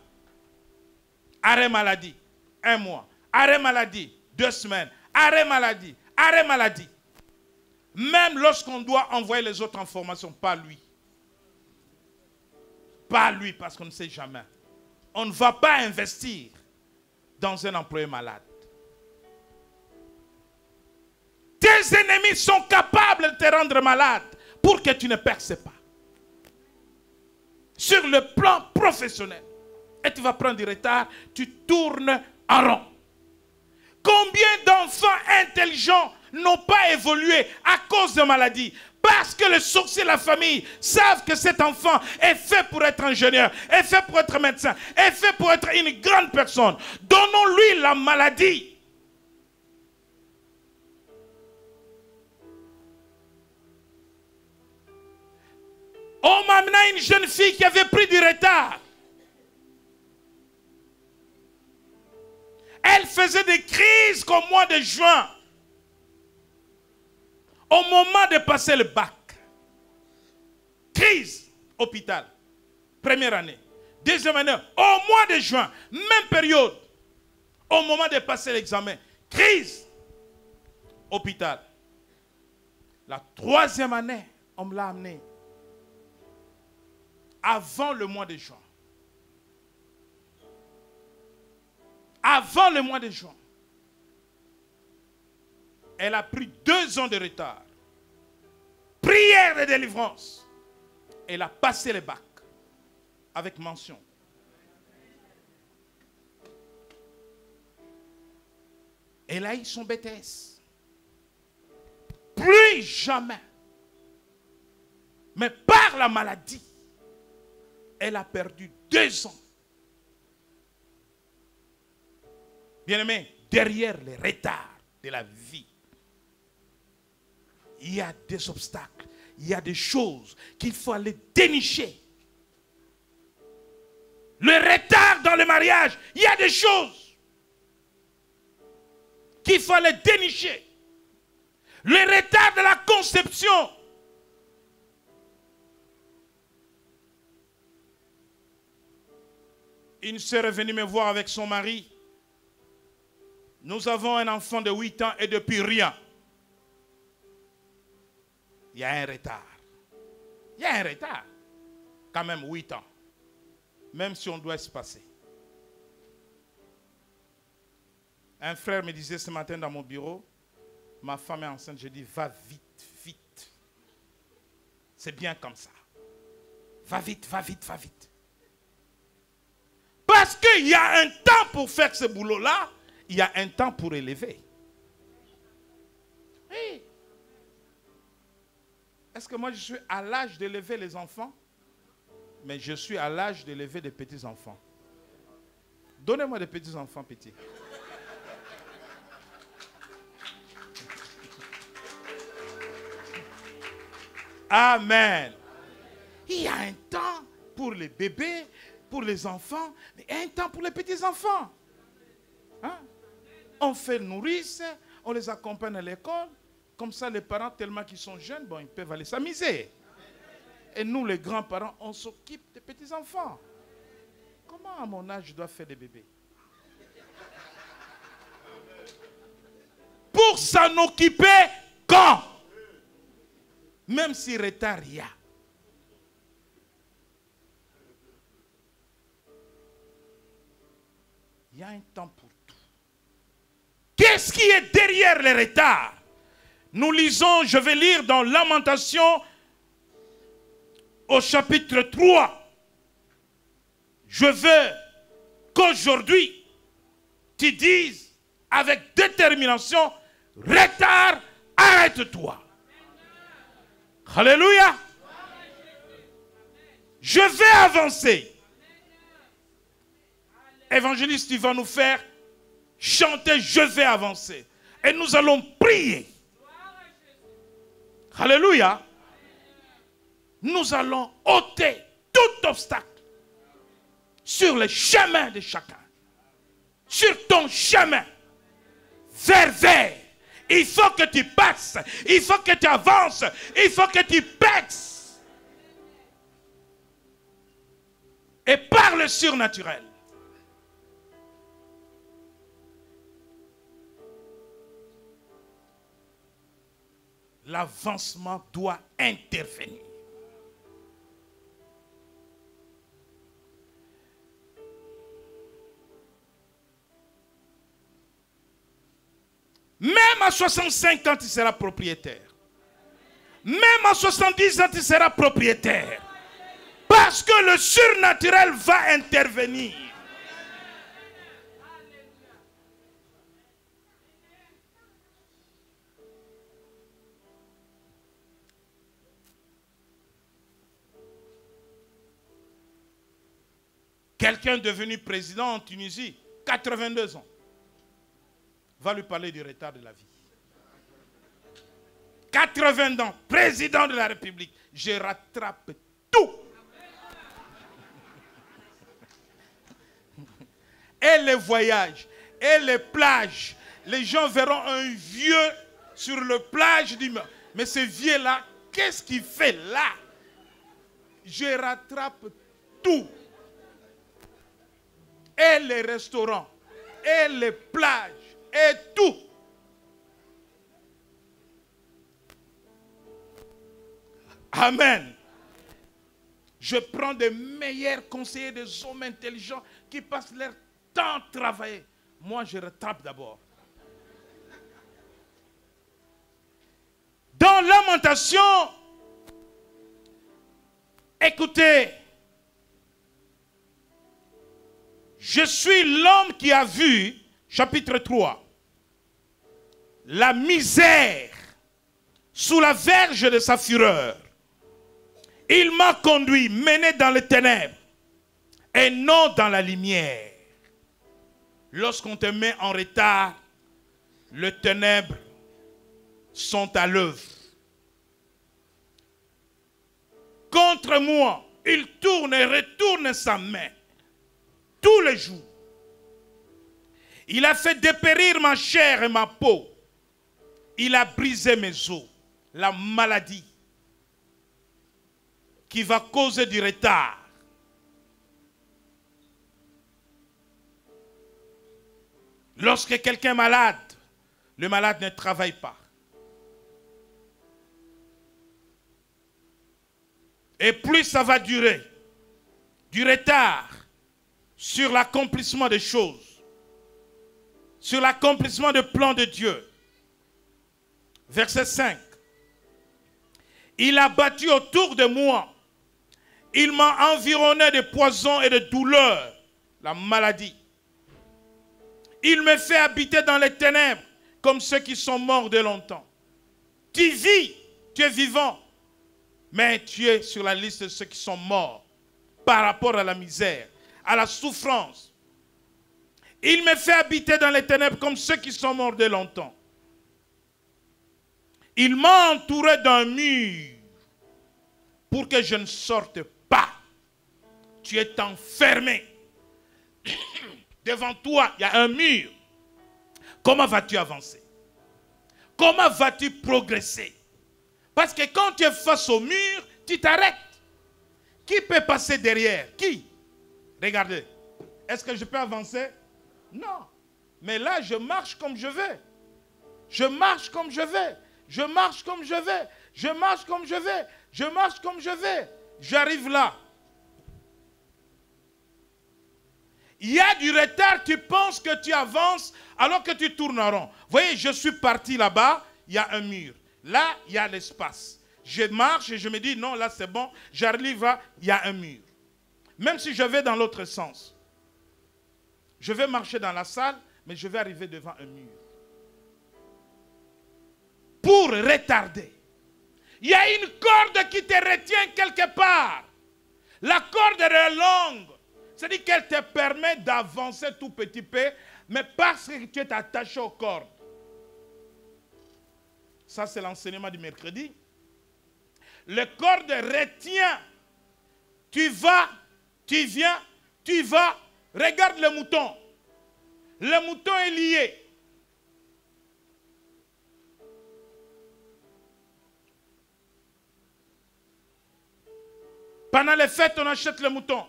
Arrêt maladie, 1 mois. Arrêt maladie, 2 semaines. Arrêt maladie, arrêt maladie. Même lorsqu'on doit envoyer les autres informations, pas lui. Pas lui, parce qu'on ne sait jamais. On ne va pas investir dans un employé malade. Tes ennemis sont capables de te rendre malade pour que tu ne perces pas. Sur le plan professionnel. Et tu vas prendre du retard, tu tournes en rond. Combien d'enfants intelligents n'ont pas évolué à cause de maladies? Parce que les sorciers de la famille savent que cet enfant est fait pour être ingénieur, est fait pour être médecin, est fait pour être une grande personne. Donnons-lui la maladie. On m'a amené une jeune fille qui avait pris du retard. Elle faisait des crises qu'au mois de juin, au moment de passer le bac. Crise, hôpital. Première année. Deuxième année, au mois de juin, même période, au moment de passer l'examen. Crise, hôpital. La troisième année, on me l'a amené. Avant le mois de juin. Avant le mois de juin. Elle a pris 2 ans de retard. Prière de délivrance. Elle a passé le bac. Avec mention. Elle a eu son BTS. Plus jamais. Mais par la maladie, elle a perdu 2 ans. Bien-aimé, derrière les retards de la vie, il y a des obstacles, il y a des choses qu'il faut aller dénicher. Le retard dans le mariage, il y a des choses qu'il faut aller dénicher. Le retard de la conception. Une sœur est venue me voir avec son mari. Nous avons un enfant de 8 ans et depuis rien. Il y a un retard. Il y a un retard. Quand même 8 ans. Même si on doit se passer. Un frère me disait ce matin dans mon bureau, ma femme est enceinte, je dis va vite, vite. C'est bien comme ça. Va vite, va vite, va vite. Parce qu'il y a un temps pour faire ce boulot-là, il y a un temps pour élever. Oui. Est-ce que moi je suis à l'âge d'élever les enfants? Mais je suis à l'âge d'élever des petits-enfants. Donnez-moi des petits-enfants petits. Amen. Il y a un temps pour les bébés, pour les enfants, mais un temps pour les petits-enfants. Hein? On fait nourrice, on les accompagne à l'école. Comme ça, les parents, tellement qu'ils sont jeunes, bon, ils peuvent aller s'amuser. Et nous, les grands-parents, on s'occupe des petits-enfants. Comment, à mon âge, je dois faire des bébés? Pour s'en occuper, quand? Même si retard il y a. Il y a un temps pour tout. Qu'est-ce qui est derrière les retards? Nous lisons, je vais lire dans Lamentation au chapitre 3. Je veux qu'aujourd'hui, tu dises avec détermination, retard, arrête-toi. Alléluia. Je vais avancer. Évangéliste, il va nous faire chanter, je vais avancer. Et nous allons prier. Alléluia. Nous allons ôter tout obstacle sur le chemin de chacun. Sur ton chemin. Vers. Il faut que tu passes. Il faut que tu avances. Il faut que tu perces. Et par le surnaturel. L'avancement doit intervenir. Même à 65 ans, tu seras propriétaire. Même à 70 ans, tu seras propriétaire. Parce que le surnaturel va intervenir. Quelqu'un devenu président en Tunisie, 82 ans, va lui parler du retard de la vie. 80 ans, président de la République, je rattrape tout. Et les voyages, et les plages. Les gens verront un vieux sur le plage, disent, mais ce vieux-là, qu'est-ce qu'il fait là? Je rattrape tout. Et les restaurants, et les plages, et tout. Amen. Je prends des meilleurs conseillers, des hommes intelligents qui passent leur temps à travailler. Moi, je rattrape d'abord. Dans Lamentation, écoutez, je suis l'homme qui a vu, chapitre 3, la misère sous la verge de sa fureur. Il m'a conduit, mené dans les ténèbres et non dans la lumière. Lorsqu'on te met en retard, les ténèbres sont à l'œuvre. Contre moi, il tourne et retourne sa main tous les jours. Il a fait dépérir ma chair et ma peau. Il a brisé mes os. La maladie qui va causer du retard. Lorsque quelqu'un est malade, le malade ne travaille pas. Et plus ça va durer, du retard sur l'accomplissement des choses, sur l'accomplissement du plan de Dieu. Verset 5. Il a battu autour de moi. Il m'a environné de poisons et de douleurs, la maladie. Il me fait habiter dans les ténèbres comme ceux qui sont morts de longtemps. Tu vis, tu es vivant, mais tu es sur la liste de ceux qui sont morts par rapport à la misère, à la souffrance. Il me fait habiter dans les ténèbres comme ceux qui sont morts de longtemps. Il m'a entouré d'un mur pour que je ne sorte pas. Tu es enfermé. Devant toi, il y a un mur. Comment vas-tu avancer? Comment vas-tu progresser? Parce que quand tu es face au mur, tu t'arrêtes. Qui peut passer derrière? Qui? Regardez. Est-ce que je peux avancer? Non. Mais là, je marche comme je vais. Je marche comme je vais. Je marche comme je vais. Je marche comme je vais. Je marche comme je vais. J'arrive là. Il y a du retard, tu penses que tu avances alors que tu tournes en rond. Vous voyez, je suis parti là-bas, il y a un mur. Là, il y a l'espace. Je marche et je me dis, non, là c'est bon. J'arrive là, il y a un mur. Même si je vais dans l'autre sens. Je vais marcher dans la salle, mais je vais arriver devant un mur. Pour retarder. Il y a une corde qui te retient quelque part. La corde est longue. C'est-à-dire qu'elle te permet d'avancer tout petit peu, mais parce que tu es attaché aux cordes. Ça, c'est l'enseignement du mercredi. Le corde retient. Tu vas, tu viens, tu vas. Regarde le mouton. Le mouton est lié. Pendant les fêtes, on achète le mouton.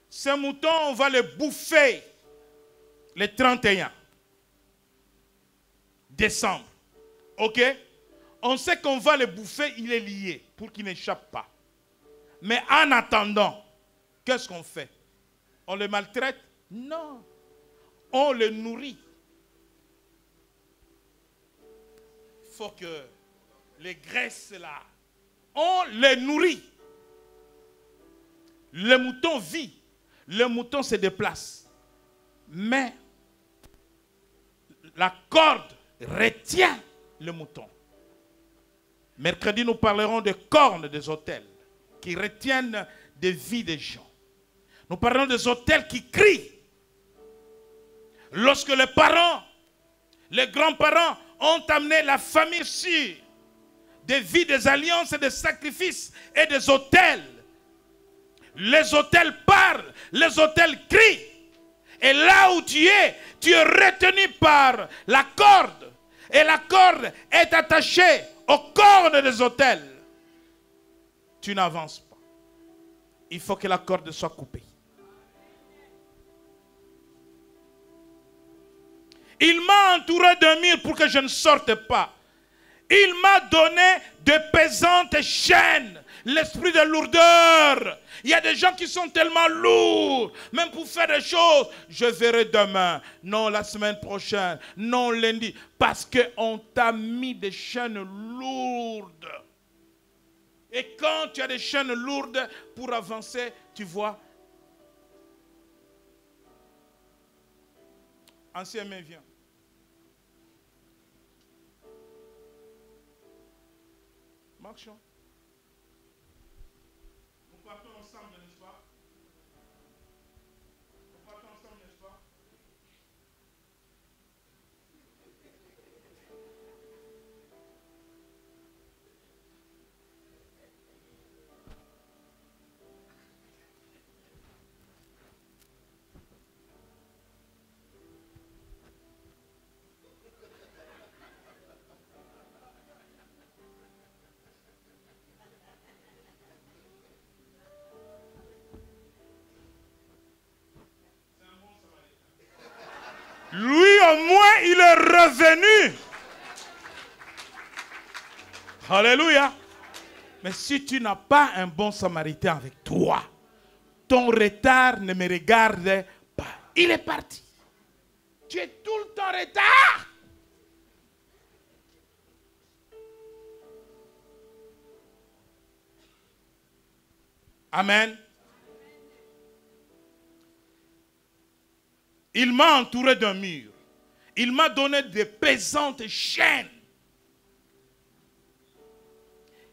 Ce mouton, on va le bouffer le 31 décembre. Ok? On sait qu'on va le bouffer, il est lié pour qu'il n'échappe pas. Mais en attendant, qu'est-ce qu'on fait? On le maltraite? Non. On le nourrit. Il faut que les graisses là, on les nourrit. Le mouton vit. Le mouton se déplace. Mais la corde retient le mouton. Mercredi, nous parlerons des cornes des autels qui retiennent des vies des gens. Nous parlerons des autels qui crient. Lorsque les parents, les grands-parents ont amené la famille sur des vies, des alliances, des sacrifices et des autels. Les autels parlent, les autels crient. Et là où tu es retenu par la corde. Et la corde est attachée aux cornes des autels. Tu n'avances pas. Il faut que la corde soit coupée. Il m'a entouré d'un mur pour que je ne sorte pas. Il m'a donné de pesantes chaînes. L'esprit de lourdeur. Il y a des gens qui sont tellement lourds. Même pour faire des choses. Je verrai demain. Non, la semaine prochaine. Non, lundi. Parce qu'on t'a mis des chaînes lourdes. Et quand tu as des chaînes lourdes, pour avancer, tu vois. Ancien main, viens. Marchons. Nous partons ensemble, n'est-ce pas? Nous partons ensemble, n'est-ce pas? Lui, au moins, il est revenu. Alléluia. Mais si tu n'as pas un bon samaritain avec toi, ton retard ne me regarde pas. Il est parti. Tu es tout le temps en retard. Amen. Il m'a entouré d'un mur. Il m'a donné de pesantes chaînes.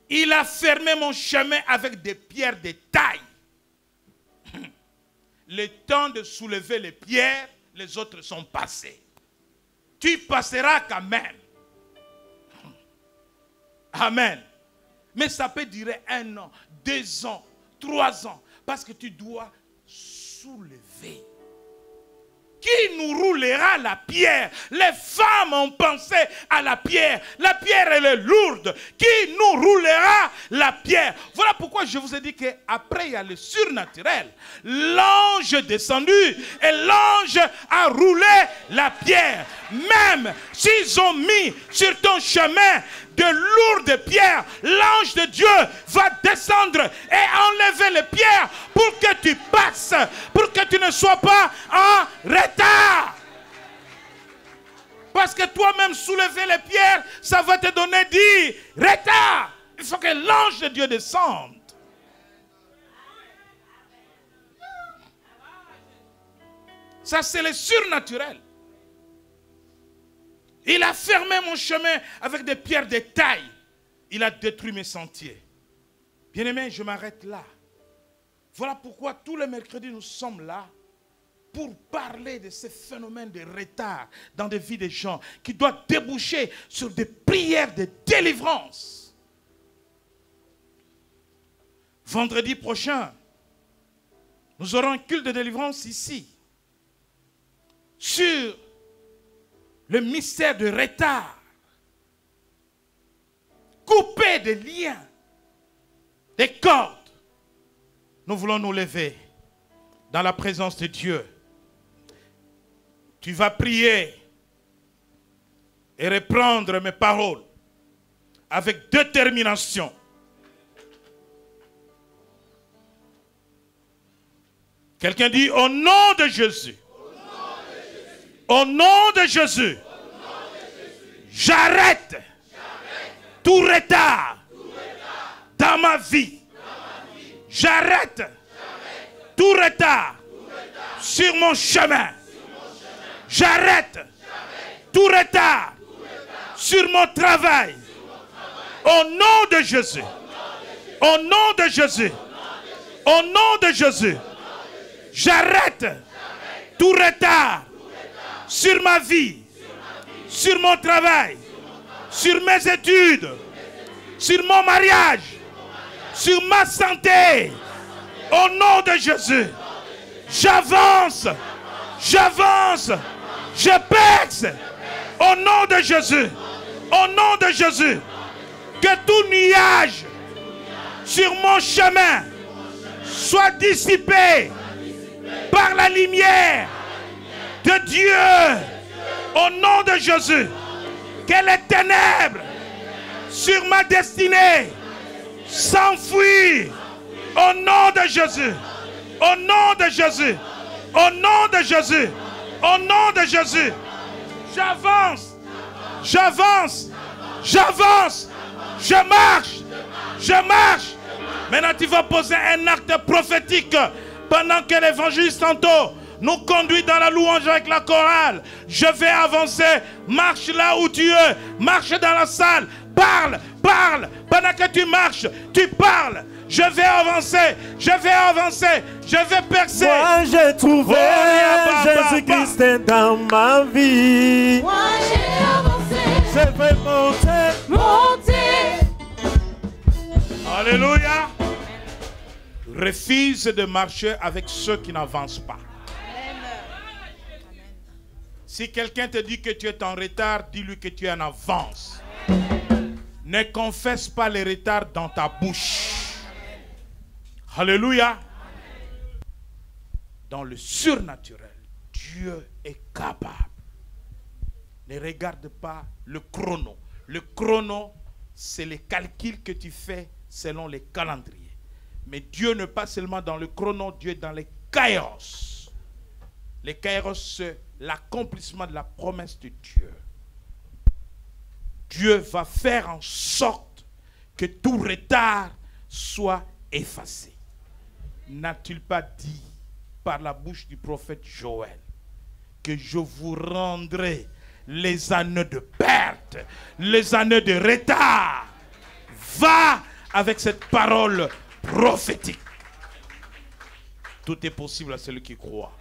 Il a fermé mon chemin avec des pierres de taille. Le temps de soulever les pierres, les autres sont passés. Tu passeras quand même. Amen. Mais ça peut durer 1 an, 2 ans, 3 ans. Parce que tu dois soulever. Qui nous roulera la pierre? Les femmes ont pensé à la pierre. La pierre, elle est lourde. Qui nous roulera la pierre? Voilà pourquoi je vous ai dit qu'après, il y a le surnaturel. L'ange est descendu et l'ange a roulé la pierre. Même s'ils ont mis sur ton chemin de lourdes pierres, l'ange de Dieu va descendre et enlever les pierres pour que tu passes, pour que tu ne sois pas en retard. Parce que toi-même soulever les pierres, ça va te donner du retard. Il faut que l'ange de Dieu descende. Ça, c'est le surnaturel. Il a fermé mon chemin avec des pierres de taille. Il a détruit mes sentiers. Bien-aimés, je m'arrête là. Voilà pourquoi tous les mercredis, nous sommes là pour parler de ces phénomènes de retard dans des vies des gens qui doivent déboucher sur des prières de délivrance. Vendredi prochain, nous aurons un culte de délivrance ici sur le mystère de retard. Couper des liens, des cordes. Nous voulons nous lever dans la présence de Dieu. Tu vas prier et reprendre mes paroles avec détermination. Quelqu'un dit au nom de Jésus. Au nom de Jésus, j'arrête tout retard dans ma vie. J'arrête tout retard sur mon chemin. J'arrête tout retard sur mon travail. Au nom de Jésus. Au nom de Jésus. Au nom de Jésus. J'arrête tout retard sur ma vie, sur mon travail, sur mes études, sur mon mariage, sur ma santé. Au nom de Jésus, j'avance, j'avance, je perce. Au nom de Jésus, au nom de Jésus, que tout nuage sur mon chemin soit dissipé par la lumière de Dieu. Au nom de Jésus, que les ténèbres sur ma destinée s'enfuient. Au nom de Jésus, au nom de Jésus, au nom de Jésus, au nom de Jésus, j'avance, j'avance, j'avance, je marche, je marche. Maintenant tu vas poser un acte prophétique pendant que l'évangéliste tantôt nous conduit dans la louange avec la chorale. Je vais avancer. Marche là où tu es. Marche dans la salle. Parle, parle. Pendant que tu marches, tu parles. Je vais avancer. Je vais avancer. Je vais percer. Moi j'ai trouvé Jésus-Christ dans ma vie. Moi j'ai avancé. Je vais monter. Monter. Alléluia. Refuse de marcher avec ceux qui n'avancent pas. Si quelqu'un te dit que tu es en retard, dis-lui que tu es en avance. Ne confesse pas les retards dans ta bouche. Alléluia. Dans le surnaturel, Dieu est capable. Ne regarde pas le chrono. Le chrono, c'est les calculs que tu fais selon les calendriers. Mais Dieu n'est pas seulement dans le chrono, Dieu est dans les kairos. Les kairos, c'est l'accomplissement de la promesse de Dieu. Dieu va faire en sorte que tout retard soit effacé. N'a-t-il pas dit par la bouche du prophète Joël que je vous rendrai les années de perte, les années de retard? Va avec cette parole prophétique. Tout est possible à celui qui croit.